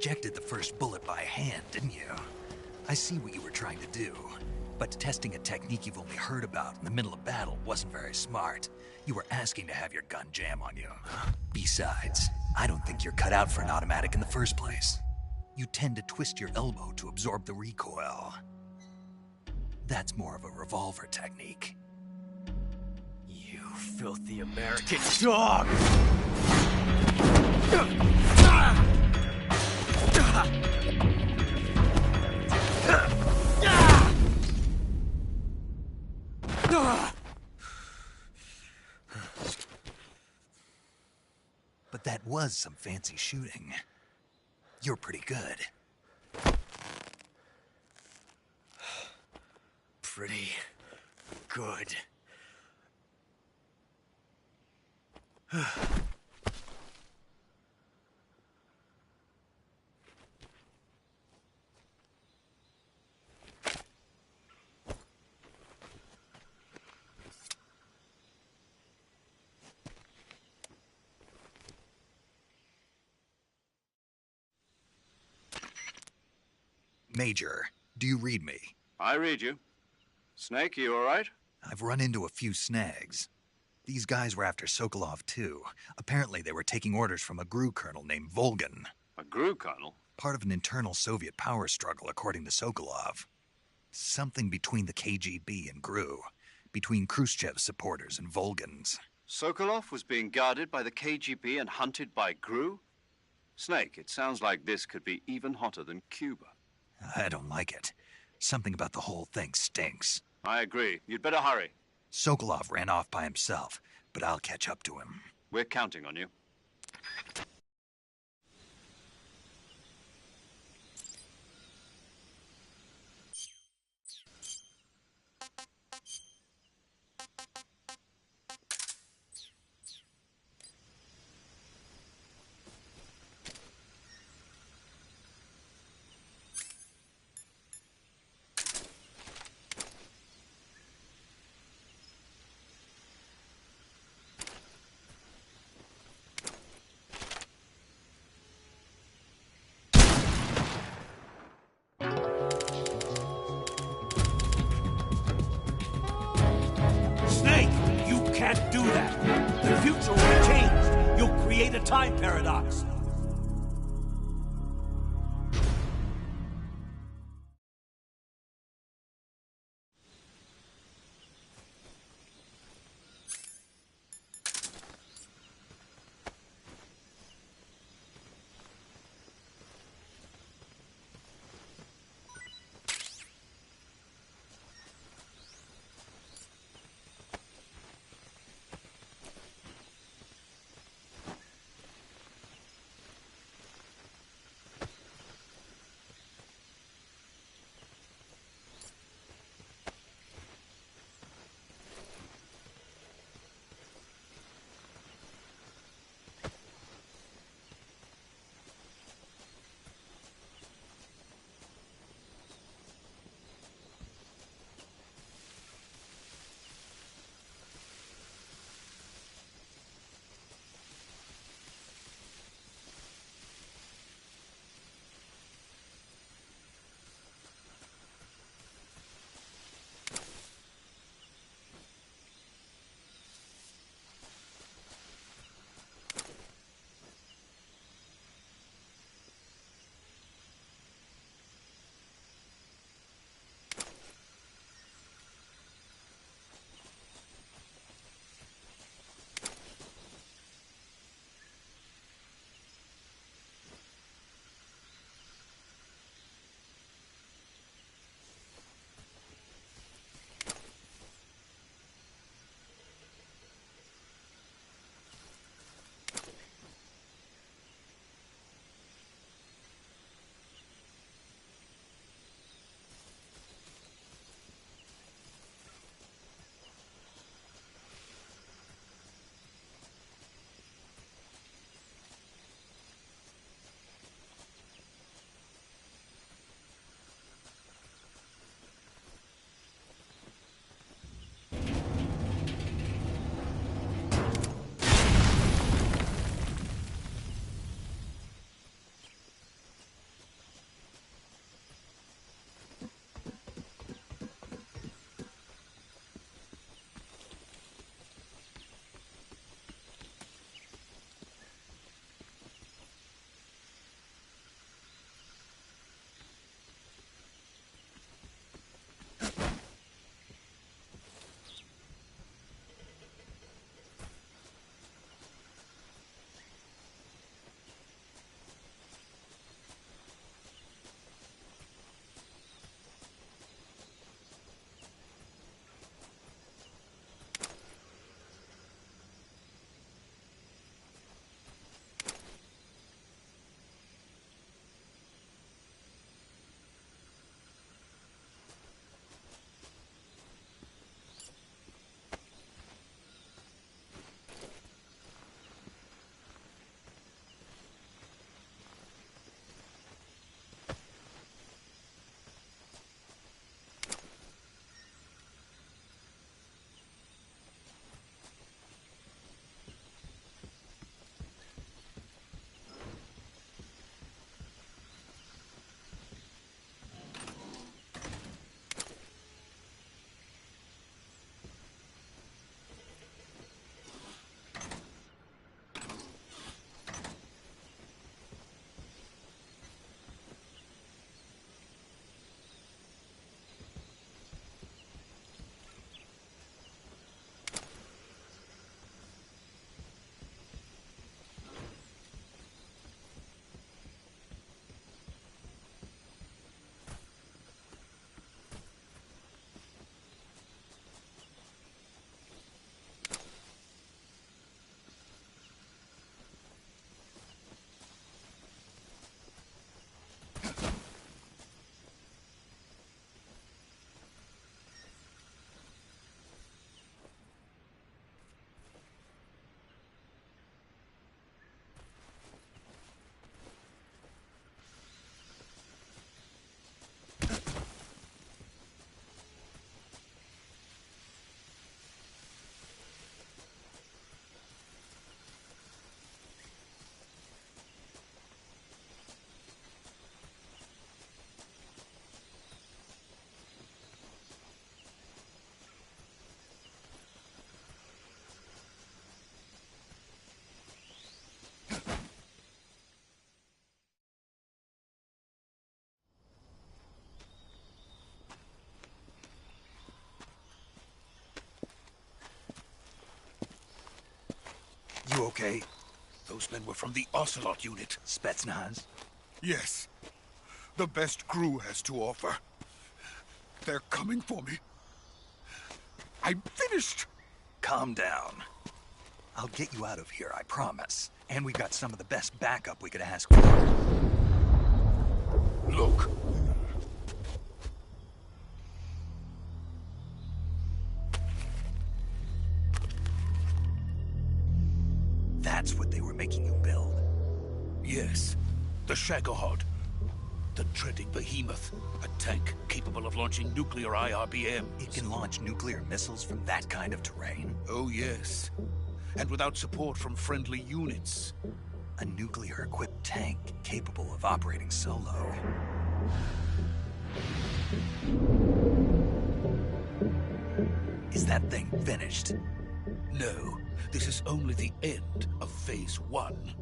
ejected the first bullet by hand, didn't you? I see what you were trying to do. But testing a technique you've only heard about in the middle of battle wasn't very smart. You were asking to have your gun jam on you. Besides, I don't think you're cut out for an automatic in the first place. You tend to twist your elbow to absorb the recoil. That's more of a revolver technique. You filthy American dog! But that was some fancy shooting. You're pretty good. Pretty good. Major, do you read me? I read you. Snake, you all right? I've run into a few snags. These guys were after Sokolov, too. Apparently they were taking orders from a GRU colonel named Volgin. A GRU colonel? Part of an internal Soviet power struggle, according to Sokolov. Something between the KGB and GRU. Between Khrushchev's supporters and Volgin's. Sokolov was being guarded by the KGB and hunted by GRU? Snake, it sounds like this could be even hotter than Cuba. I don't like it. Something about the whole thing stinks. I agree. You'd better hurry. Sokolov ran off by himself, but I'll catch up to him. We're counting on you. Can't do that. The future will be changed. You'll create a time paradox. You okay? Those men were from the Ocelot unit. Spetsnaz? Yes. The best crew has to offer. They're coming for me. I'm finished. Calm down. I'll get you out of here, I promise. And we got some of the best backup we could ask for. Look. That's what they were making you build? Yes. The Shagohod. The dreaded behemoth. A tank capable of launching nuclear IRBMs. It can launch nuclear missiles from that kind of terrain? Oh, yes. And without support from friendly units. A nuclear-equipped tank capable of operating solo. Is that thing finished? No. This is only the end of Phase 1.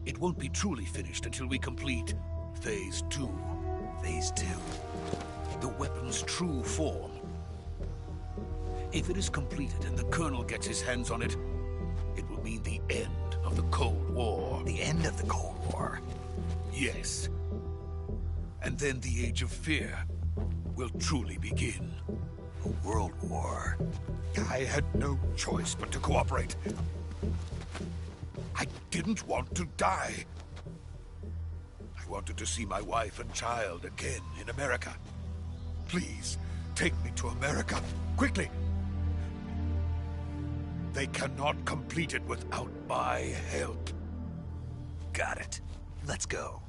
It won't be truly finished until we complete Phase 2. Phase 2? The weapon's true form. If it is completed and the Colonel gets his hands on it, it will mean the end of the Cold War. The end of the Cold War? Yes. And then the Age of Fear will truly begin. A world war? I had no choice but to cooperate. I didn't want to die. I wanted to see my wife and child again in America. Please, take me to America, quickly. They cannot complete it without my help. Got it. Let's go.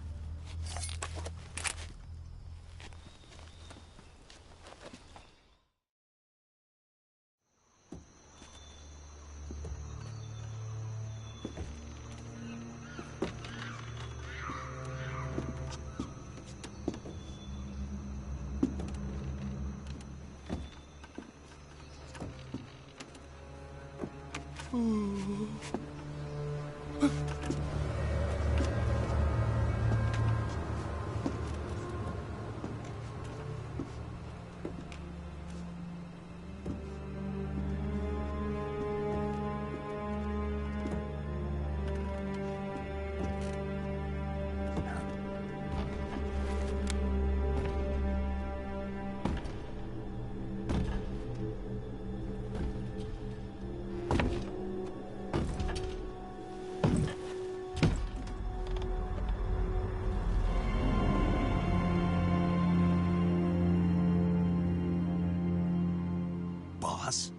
Boss?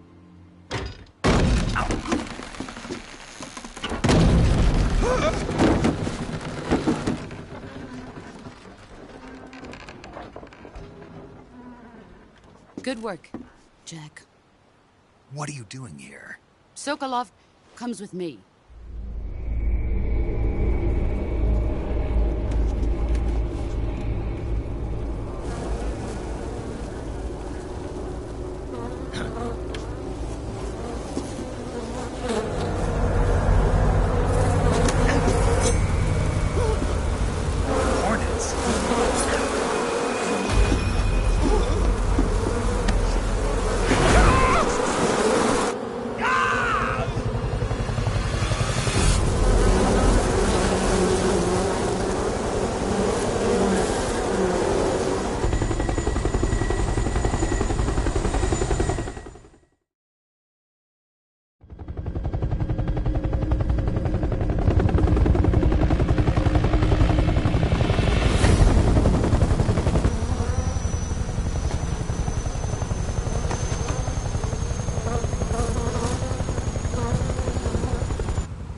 Good work, Jack. What are you doing here? Sokolov comes with me.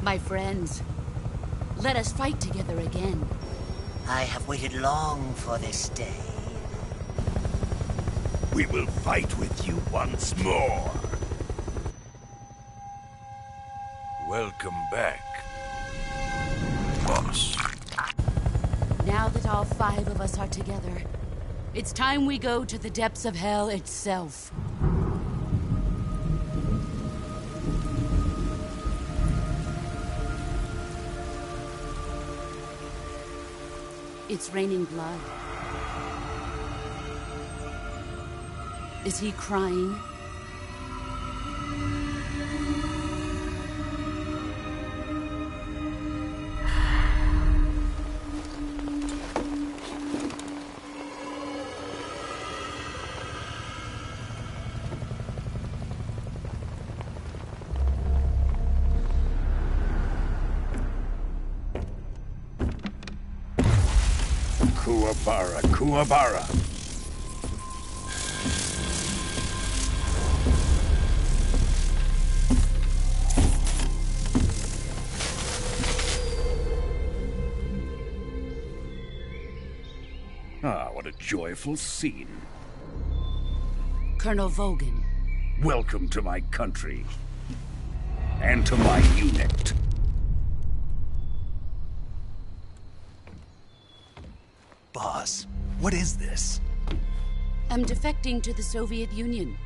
My friends, let us fight together again. I have waited long for this day. We will fight with you once more. Welcome back, boss. Now that all 5 of us are together, it's time we go to the depths of hell itself. It's raining blood. Is he crying? Kuwabara, Kuwabara. Ah, what a joyful scene. Colonel Vogan. Welcome to my country. And to my unit. Boss, what is this? I'm defecting to the Soviet Union.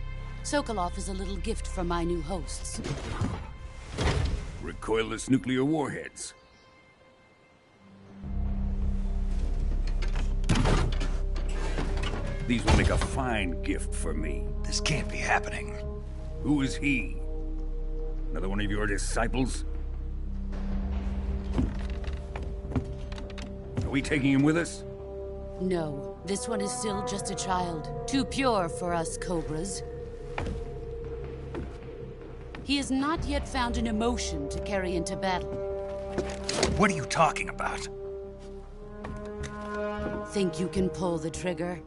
Sokolov is a little gift from my new hosts. Recoilless nuclear warheads. These will make a fine gift for me. This can't be happening. Who is he? Another one of your disciples? Are we taking him with us? No, this one is still just a child. Too pure for us Cobras. He has not yet found an emotion to carry into battle. What are you talking about? Think you can pull the trigger?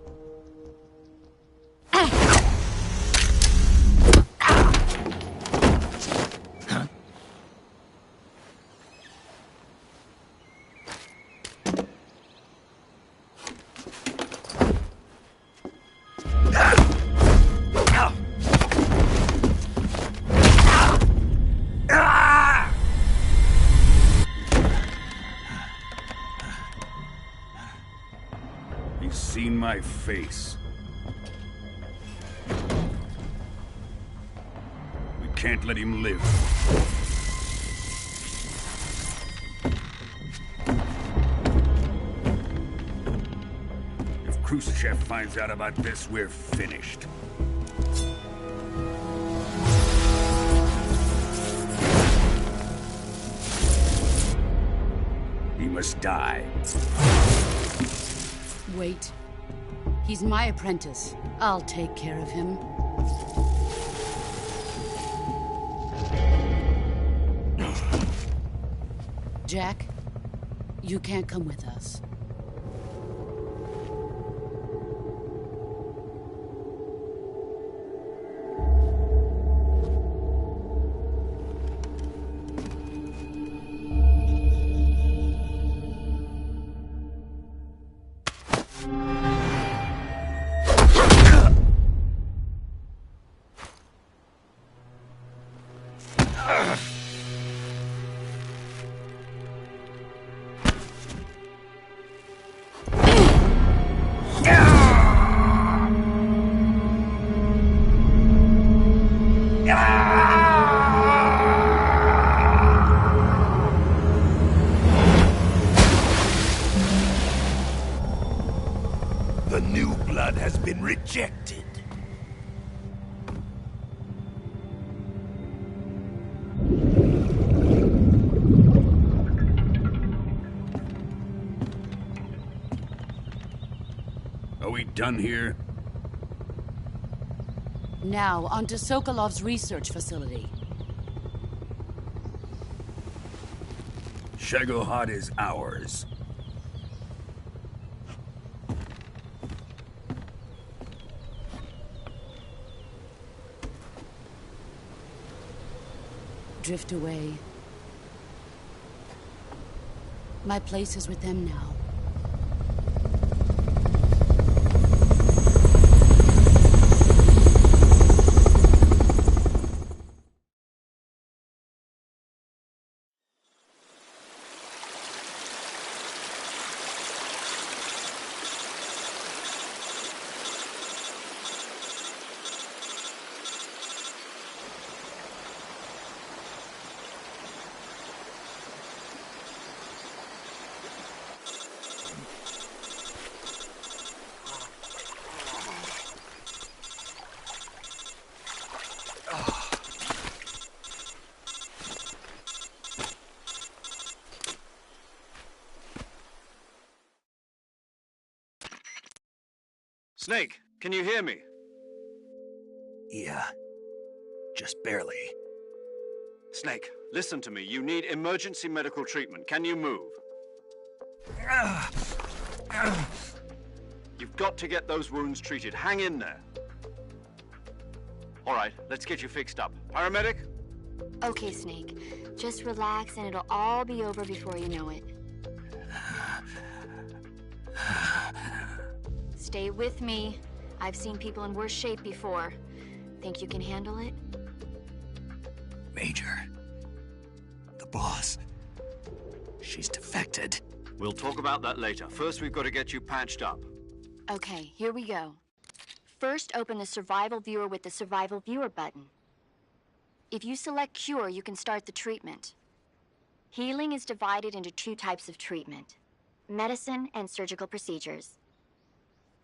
He's seen my face. We can't let him live. If Khrushchev finds out about this, we're finished. He must die. Wait. He's my apprentice. I'll take care of him. Jack, you can't come with us. The new blood has been rejected. Are we done here? Now, onto Sokolov's research facility. Shagohod is ours. Drift away. My place is with them now. Snake, can you hear me? Yeah. Just barely. Snake, listen to me. You need emergency medical treatment. Can you move? You've got to get those wounds treated. Hang in there. All right, let's get you fixed up. Paramedic? Okay, Snake. Just relax and it'll all be over before you know it. Stay with me. I've seen people in worse shape before. Think you can handle it? Major. The boss. She's defected. We'll talk about that later. First, we've got to get you patched up. Okay, here we go. First, open the Survival Viewer with the Survival Viewer button. If you select Cure, you can start the treatment. Healing is divided into 2 types of treatment: medicine and surgical procedures.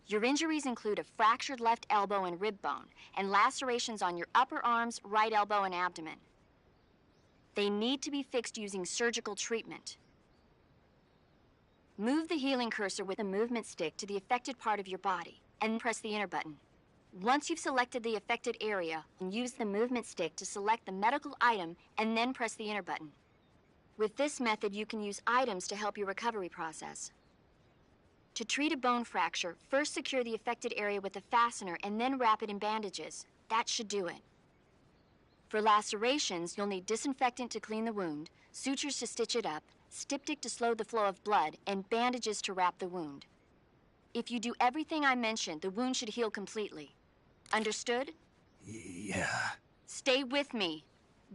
Your injuries include a fractured left elbow and rib bone, and lacerations on your upper arms, right elbow, and abdomen. They need to be fixed using surgical treatment. Move the healing cursor with the movement stick to the affected part of your body, and press the enter button. Once you've selected the affected area, use the movement stick to select the medical item, and then press the enter button. With this method, you can use items to help your recovery process. To treat a bone fracture, first secure the affected area with a fastener and then wrap it in bandages. That should do it. For lacerations, you'll need disinfectant to clean the wound, sutures to stitch it up, styptic to slow the flow of blood, and bandages to wrap the wound. If you do everything I mentioned, the wound should heal completely. Understood? Yeah. Stay with me.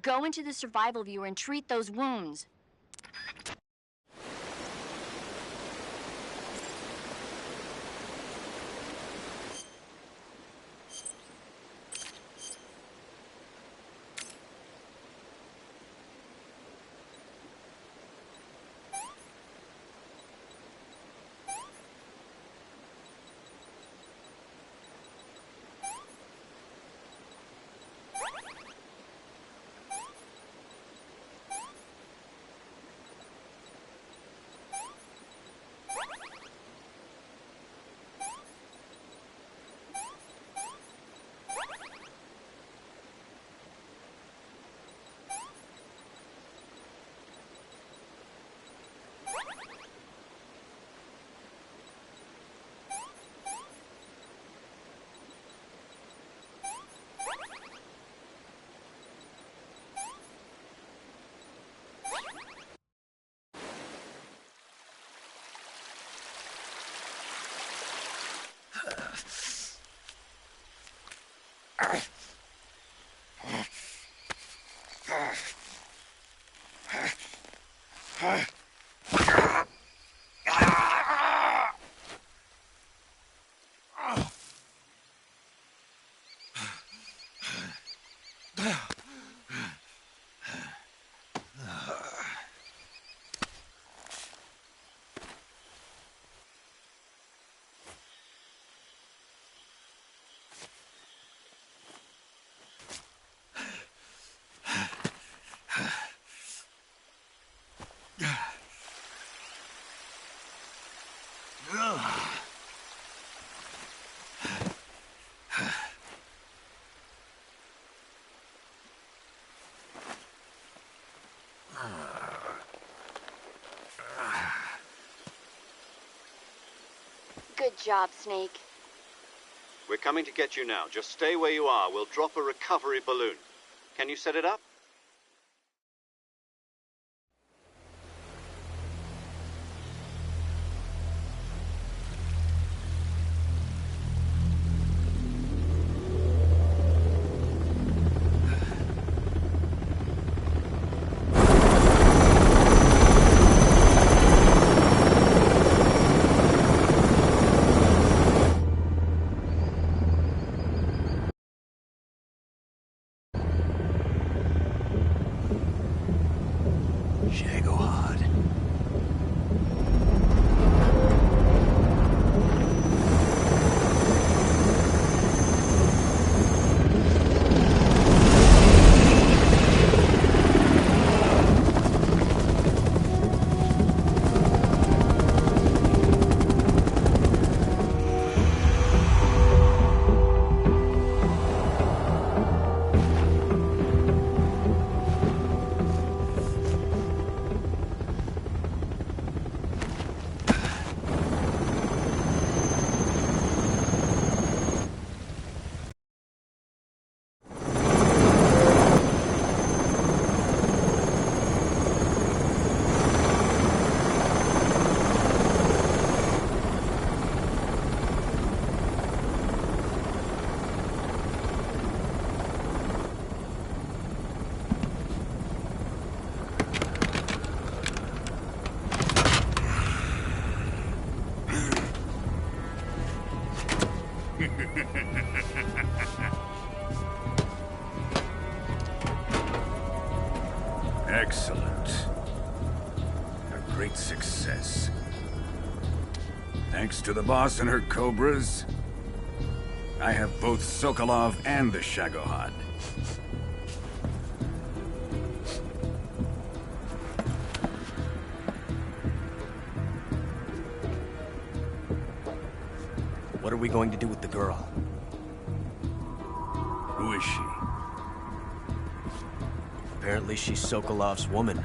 Go into the Survival Viewer and treat those wounds. Good job, Snake. We're coming to get you now. Just stay where you are. We'll drop a recovery balloon. Can you set it up? great success. Thanks to the boss and her cobras, I have both Sokolov and the Shagohod. What are we going to do with the girl? Who is she? Apparently she's Sokolov's woman.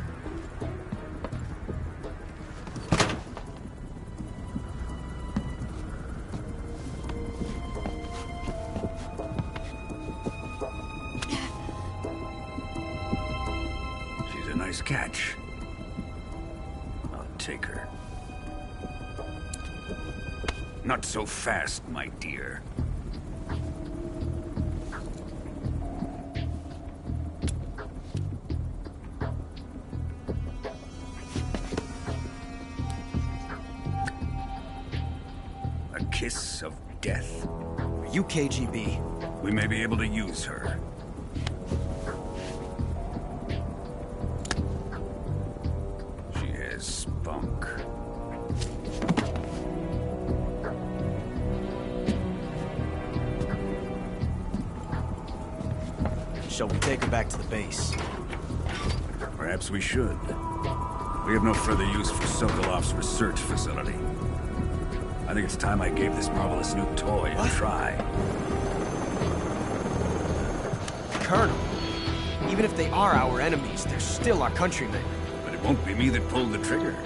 She's a nice catch. I'll take her. Not so fast, my dear. A kiss of death. Are you KGB? We may be able to use her. She has spunk. Shall we take her back to the base? Perhaps we should. We have no further use for Sokolov's research facility. I think it's time I gave this marvelous new toy a try. Colonel, even if they are our enemies, they're still our countrymen. But it won't be me that pulled the trigger.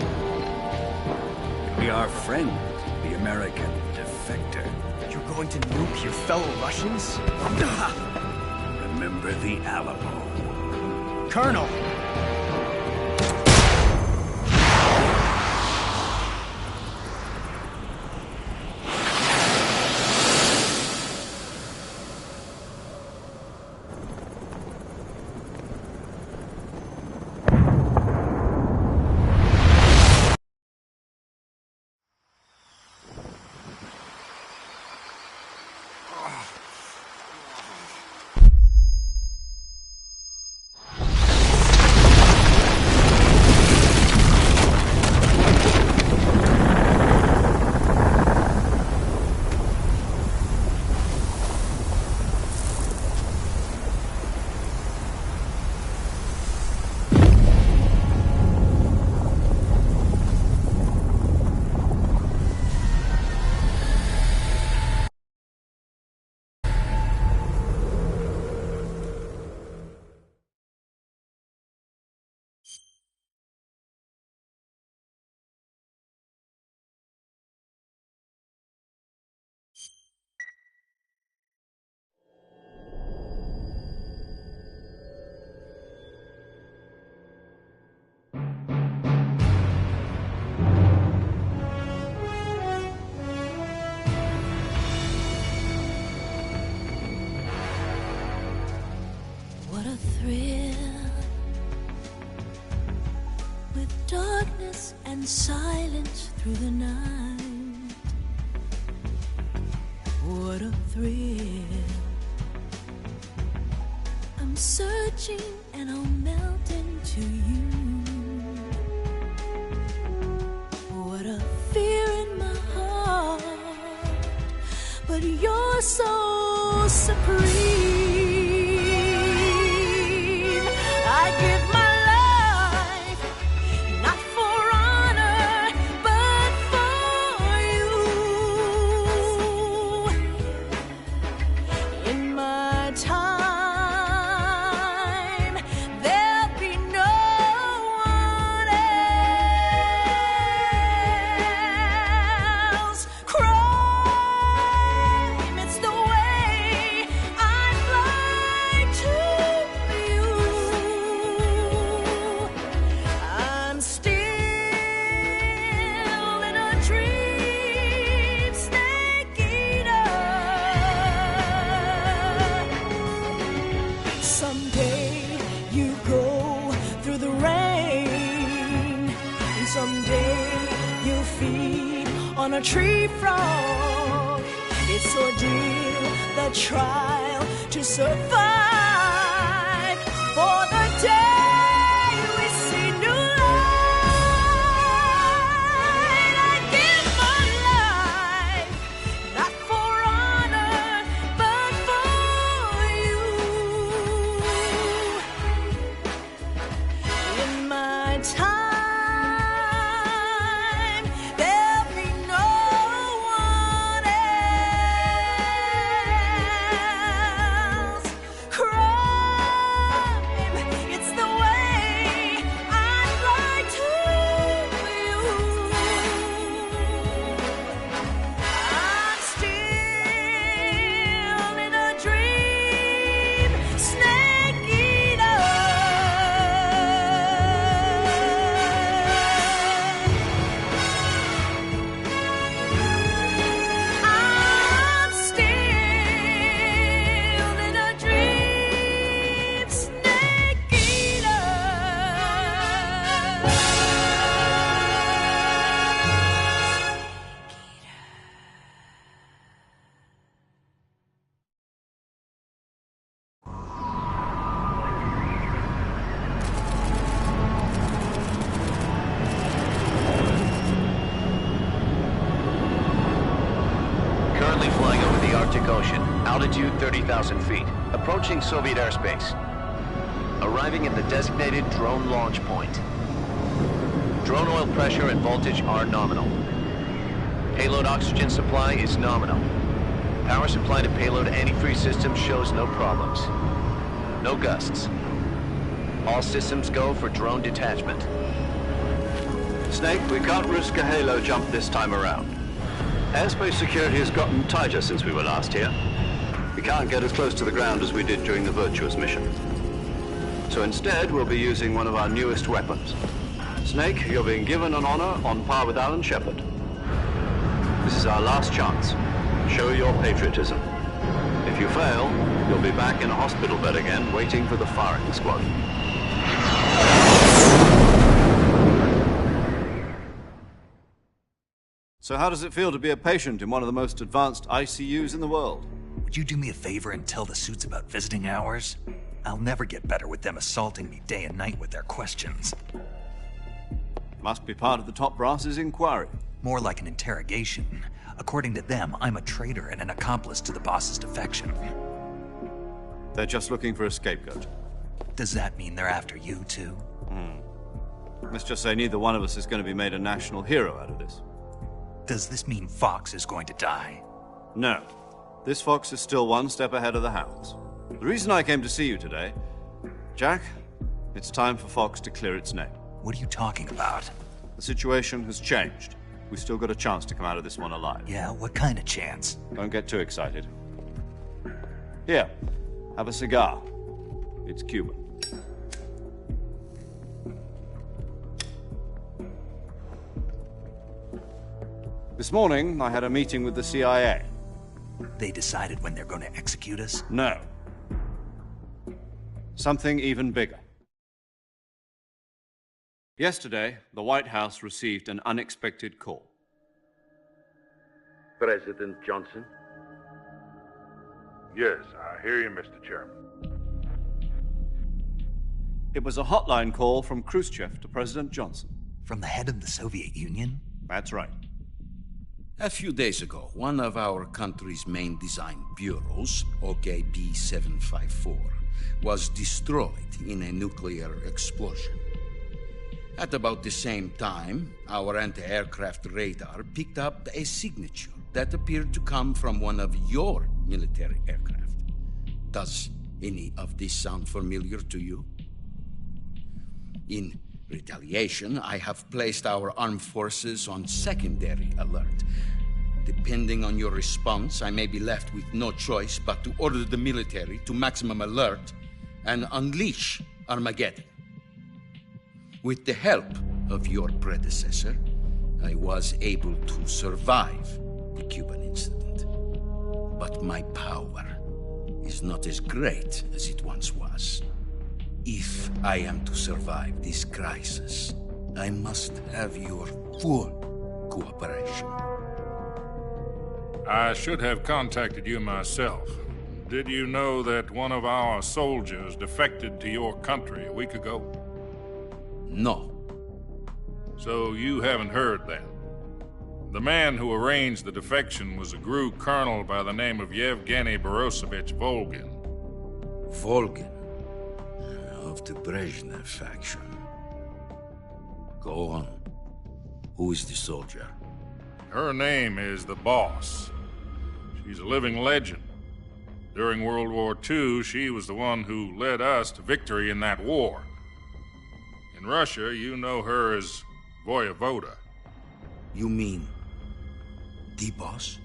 It'll be our friend, the American defector. You're going to nuke your fellow Russians? Remember the Alamo. Colonel! What a thrill, with darkness and silence through the night. What a thrill, I'm searching and I'll melt into you. What a fear in my heart, but you're so supreme. I give my life, not for honor, but for you. In my time, there'll be no one else. Crime, it's the way I fly to you. I'm still in a dream, snake eater. Someday you go through the rain, and someday you'll feed on a tree frog. It's ordeal, the trial to survive for the day we see new light. Altitude 30,000 feet. Approaching Soviet airspace. Arriving at the designated drone launch point. Drone oil pressure and voltage are nominal. Payload oxygen supply is nominal. Power supply to payload antifreeze system shows no problems. No gusts. All systems go for drone detachment. Snake, we can't risk a halo jump this time around. Airspace security has gotten tighter since we were last here. We can't get as close to the ground as we did during the Virtuous mission. So instead, we'll be using one of our newest weapons. Snake, you're being given an honor on par with Alan Shepard. This is our last chance. Show your patriotism. If you fail, you'll be back in a hospital bed again, waiting for the firing squad. So how does it feel to be a patient in one of the most advanced ICUs in the world? Would you do me a favor and tell the suits about visiting hours? I'll never get better with them assaulting me day and night with their questions. Must be part of the top brass's inquiry. More like an interrogation. According to them, I'm a traitor and an accomplice to the boss's defection. They're just looking for a scapegoat. Does that mean they're after you, too? Let's just say neither one of us is going to be made a national hero out of this. Does this mean Fox is going to die? No. This Fox is still one step ahead of the Hounds. The reason I came to see you today... Jack, it's time for Fox to clear its name. What are you talking about? The situation has changed. We've still got a chance to come out of this one alive. Yeah, what kind of chance? Don't get too excited. Here, have a cigar. It's Cuban. This morning, I had a meeting with the CIA. They decided when they're going to execute us? No. Something even bigger. Yesterday, the White House received an unexpected call. President Johnson? Yes, I hear you, Mr. Chairman. It was a hotline call from Khrushchev to President Johnson. From the head of the Soviet Union? That's right. A few days ago, one of our country's main design bureaus, OKB 754, was destroyed in a nuclear explosion. At about the same time, our anti-aircraft radar picked up a signature that appeared to come from one of your military aircraft. Does any of this sound familiar to you? In retaliation, I have placed our armed forces on secondary alert. Depending on your response, I may be left with no choice but to order the military to maximum alert and unleash Armageddon. With the help of your predecessor, I was able to survive the Cuban incident. But my power is not as great as it once was. If I am to survive this crisis, I must have your full cooperation. I should have contacted you myself. Did you know that one of our soldiers defected to your country a week ago? No. So you haven't heard then? The man who arranged the defection was a GRU colonel by the name of Yevgeny Borisovich Volgin. Volgin? Of the Brezhnev faction. Go on. Who is the soldier? Her name is the Boss. She's a living legend. During World War II, she was the one who led us to victory in that war. In Russia, you know her as Voyevoda. You mean the Boss?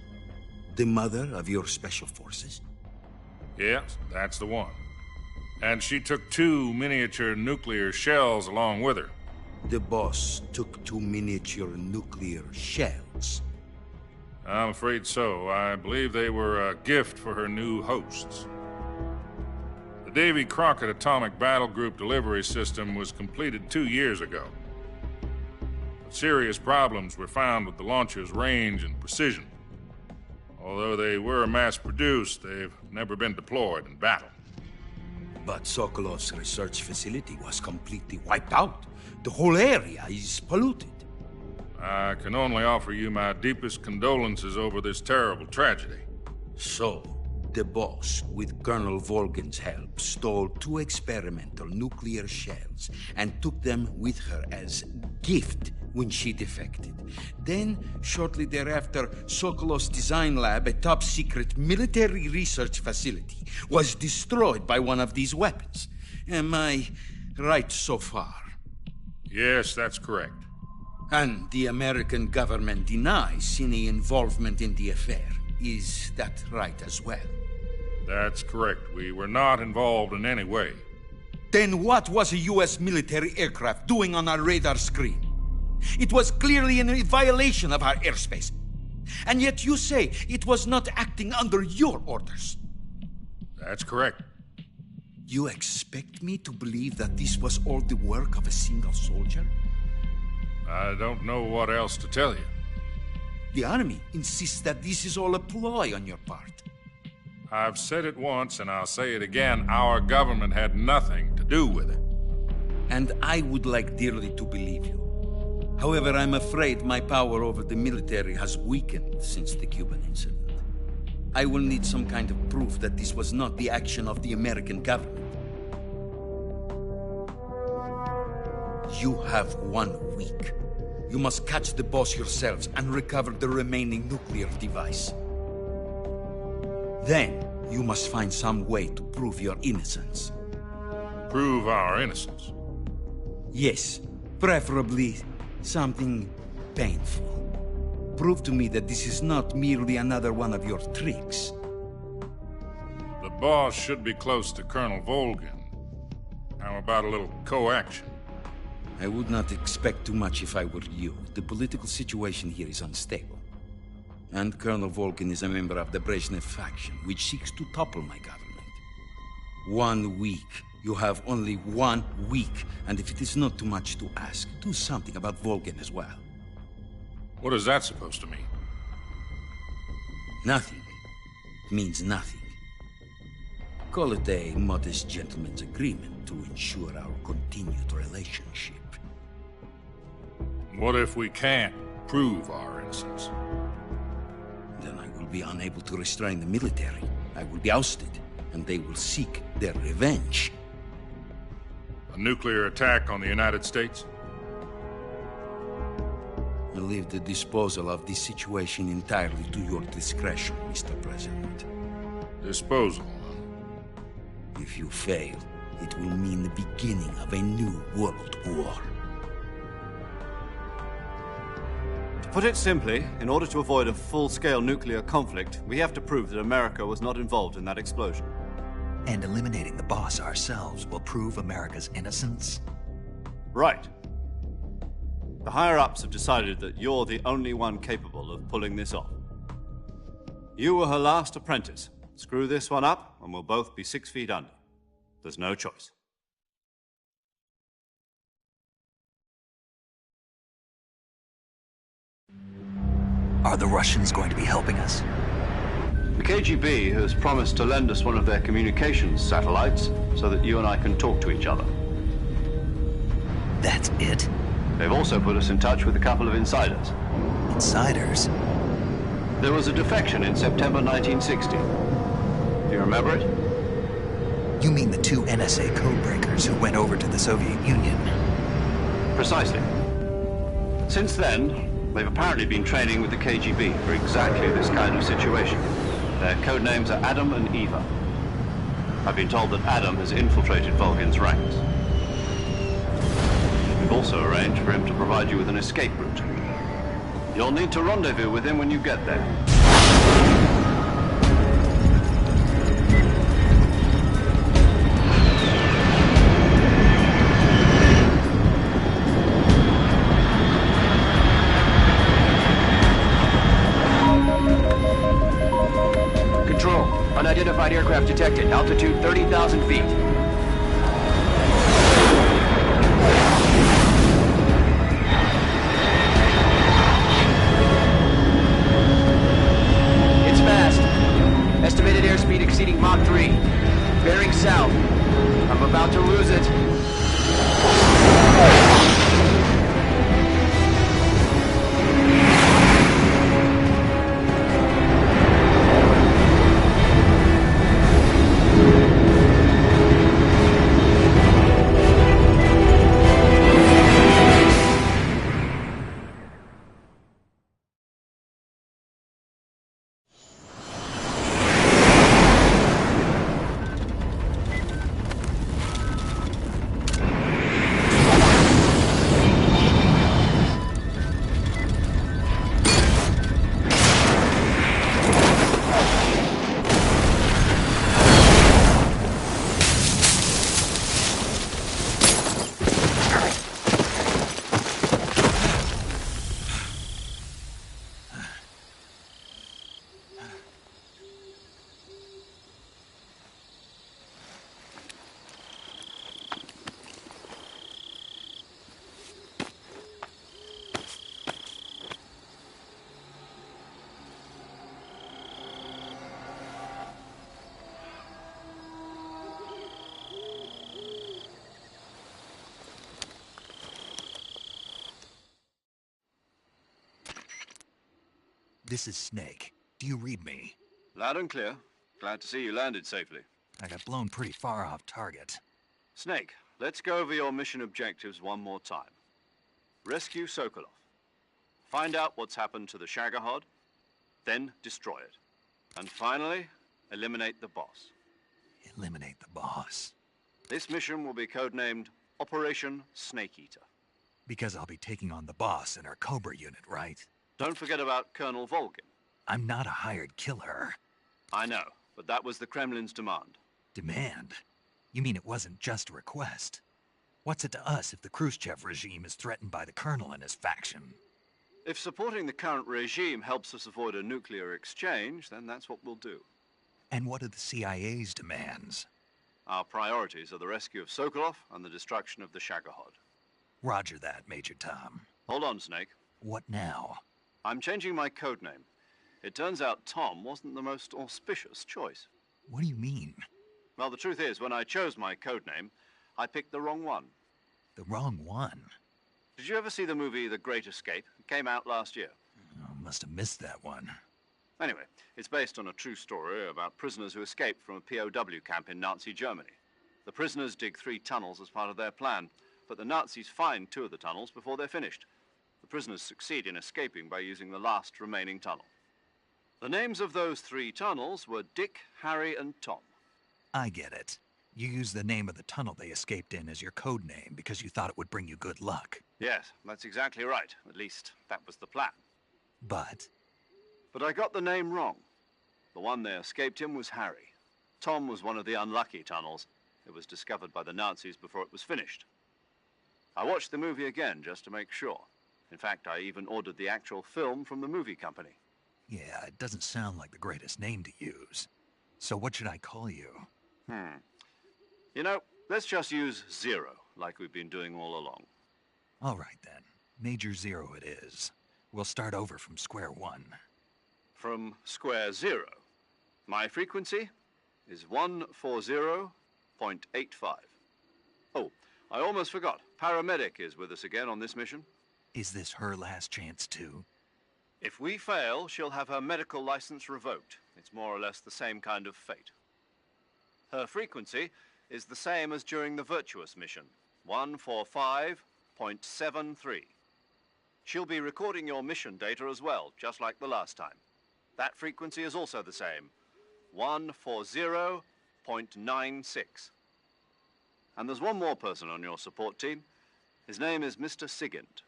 The mother of your special forces? Yes, that's the one. And she took 2 miniature nuclear shells along with her. The Boss took 2 miniature nuclear shells? I'm afraid so. I believe they were a gift for her new hosts. The Davy Crockett Atomic Battle Group delivery system was completed 2 years ago. But serious problems were found with the launcher's range and precision. Although they were mass-produced, they've never been deployed in battle. But Sokolov's research facility was completely wiped out. The whole area is polluted. I can only offer you my deepest condolences over this terrible tragedy. So, the boss, with Colonel Volgin's help, stole 2 experimental nuclear shells and took them with her as gift when she defected. Then, shortly thereafter, Sokolov's design lab, a top-secret military research facility, was destroyed by one of these weapons. Am I right so far? Yes, that's correct. And the American government denies any involvement in the affair. Is that right as well? That's correct. We were not involved in any way. Then what was a U.S. military aircraft doing on our radar screen? It was clearly in violation of our airspace. And yet you say it was not acting under your orders. That's correct. You expect me to believe that this was all the work of a single soldier? I don't know what else to tell you. The Army insists that this is all a ploy on your part. I've said it once, and I'll say it again. Our government had nothing to do with it. And I would like dearly to believe you. However, I'm afraid my power over the military has weakened since the Cuban incident. I will need some kind of proof that this was not the action of the American government. You have 1 week. You must catch the boss yourselves and recover the remaining nuclear device. Then, you must find some way to prove your innocence. Prove our innocence? Yes, preferably something painful. Prove to me that this is not merely another one of your tricks. The boss should be close to Colonel Volgin. How about a little coaction? I would not expect too much if I were you. The political situation here is unstable. And Colonel Volgin is a member of the Brezhnev faction, which seeks to topple my government. 1 week. You have only 1 week, and if it is not too much to ask, do something about Volgin as well. What is that supposed to mean? Nothing. It means nothing. Call it a modest gentleman's agreement to ensure our continued relationship. What if we can't prove our innocence? Then I will be unable to restrain the military. I will be ousted, and they will seek their revenge. A nuclear attack on the United States? I leave the disposal of this situation entirely to your discretion, Mr. President. Disposal? If you fail, it will mean the beginning of a new world war. To put it simply, in order to avoid a full-scale nuclear conflict, we have to prove that America was not involved in that explosion. And eliminating the boss ourselves will prove America's innocence? Right. The higher-ups have decided that you're the only one capable of pulling this off. You were her last apprentice. Screw this one up, and we'll both be 6 feet under. There's no choice. Are the Russians going to be helping us? The KGB has promised to lend us one of their communications satellites so that you and I can talk to each other. That's it? They've also put us in touch with a couple of insiders. Insiders? There was a defection in September 1960. Do you remember it? You mean the 2 NSA codebreakers who went over to the Soviet Union? Precisely. Since then, they've apparently been training with the KGB for exactly this kind of situation. Their code names are Adam and Eva. I've been told that Adam has infiltrated Volgin's ranks. We've also arranged for him to provide you with an escape route. You'll need to rendezvous with him when you get there. Control, unidentified aircraft detected. Altitude 30,000 feet. It's fast. Estimated airspeed exceeding Mach 3. Bearing south. I'm about to lose it. This is Snake. Do you read me? Loud and clear. Glad to see you landed safely. I got blown pretty far off target. Snake, let's go over your mission objectives one more time. Rescue Sokolov. Find out what's happened to the Shagohod, then destroy it. And finally, eliminate the boss. Eliminate the boss. This mission will be codenamed Operation Snake Eater. Because I'll be taking on the boss in our Cobra unit, right? Don't forget about Colonel Volgin. I'm not a hired killer. I know, but that was the Kremlin's demand. Demand? You mean it wasn't just a request? What's it to us if the Khrushchev regime is threatened by the Colonel and his faction? If supporting the current regime helps us avoid a nuclear exchange, then that's what we'll do. And what are the CIA's demands? Our priorities are the rescue of Sokolov and the destruction of the Shagohod. Roger that, Major Tom. Hold on, Snake. What now? I'm changing my codename. It turns out Tom wasn't the most auspicious choice. What do you mean? Well, the truth is, when I chose my codename, I picked the wrong one. The wrong one? Did you ever see the movie The Great Escape? It came out last year. Oh, must have missed that one. Anyway, it's based on a true story about prisoners who escaped from a POW camp in Nazi Germany. The prisoners dig 3 tunnels as part of their plan, but the Nazis find 2 of the tunnels before they're finished. The prisoners succeed in escaping by using the last remaining tunnel. The names of those 3 tunnels were Dick, Harry, and Tom. I get it. You used the name of the tunnel they escaped in as your code name because you thought it would bring you good luck. Yes, that's exactly right. At least, that was the plan. But I got the name wrong. The one they escaped in was Harry. Tom was one of the unlucky tunnels. It was discovered by the Nazis before it was finished. I watched the movie again just to make sure. In fact, I even ordered the actual film from the movie company. yeah, it doesn't sound like the greatest name to use. So what should I call you? You know, let's just use Zero, like we've been doing all along. All right, then. Major Zero it is. We'll start over from square one. From square 0. My frequency is 140.85. Oh, I almost forgot. Paramedic is with us again on this mission. Is this her last chance, too? If we fail, she'll have her medical license revoked. It's more or less the same kind of fate. Her frequency is the same as during the Virtuous mission, 145.73. She'll be recording your mission data as well, just like the last time. That frequency is also the same, 140.96. And there's one more person on your support team. His name is Mr. Sigint.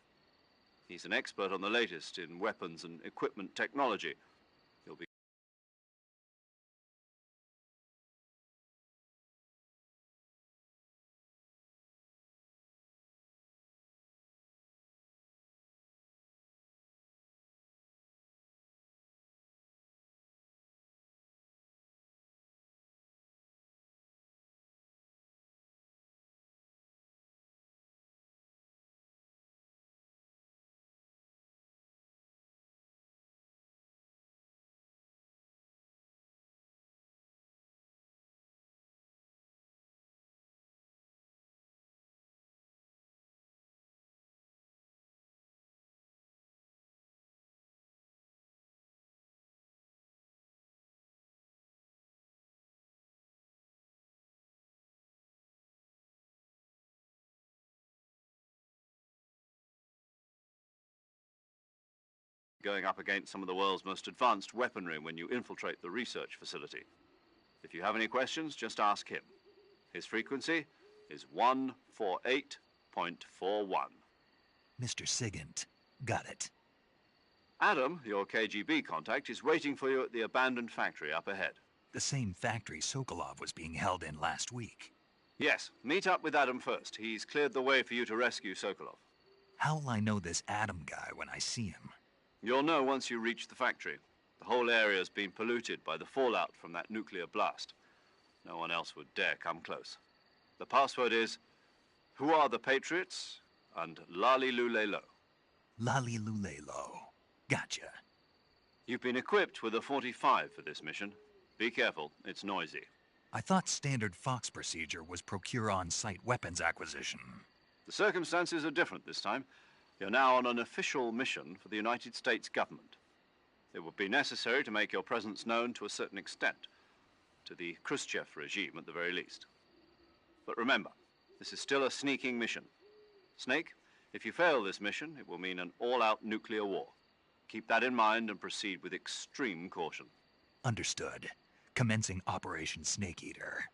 He's an expert on the latest in weapons and equipment technology. He'll be going up against some of the world's most advanced weaponry when you infiltrate the research facility. If you have any questions, just ask him. His frequency is 148.41. Mr. Sigint. Got it. Adam, your KGB contact, is waiting for you at the abandoned factory up ahead. The same factory Sokolov was being held in last week. Yes, meet up with Adam first. He's cleared the way for you to rescue Sokolov. How will I know this Adam guy when I see him? You'll know once you reach the factory. The whole area's been polluted by the fallout from that nuclear blast. No one else would dare come close. The password is, "Who are the Patriots?" and Lali Lule Lo. Lali Lule Lo. Gotcha. You've been equipped with a 45 for this mission. Be careful, it's noisy. I thought standard Fox procedure was procure on-site weapons acquisition. The circumstances are different this time. You're now on an official mission for the United States government. It would be necessary to make your presence known to a certain extent, to the Khrushchev regime at the very least. But remember, this is still a sneaking mission. Snake, if you fail this mission, it will mean an all-out nuclear war. Keep that in mind and proceed with extreme caution. Understood. Commencing Operation Snake Eater.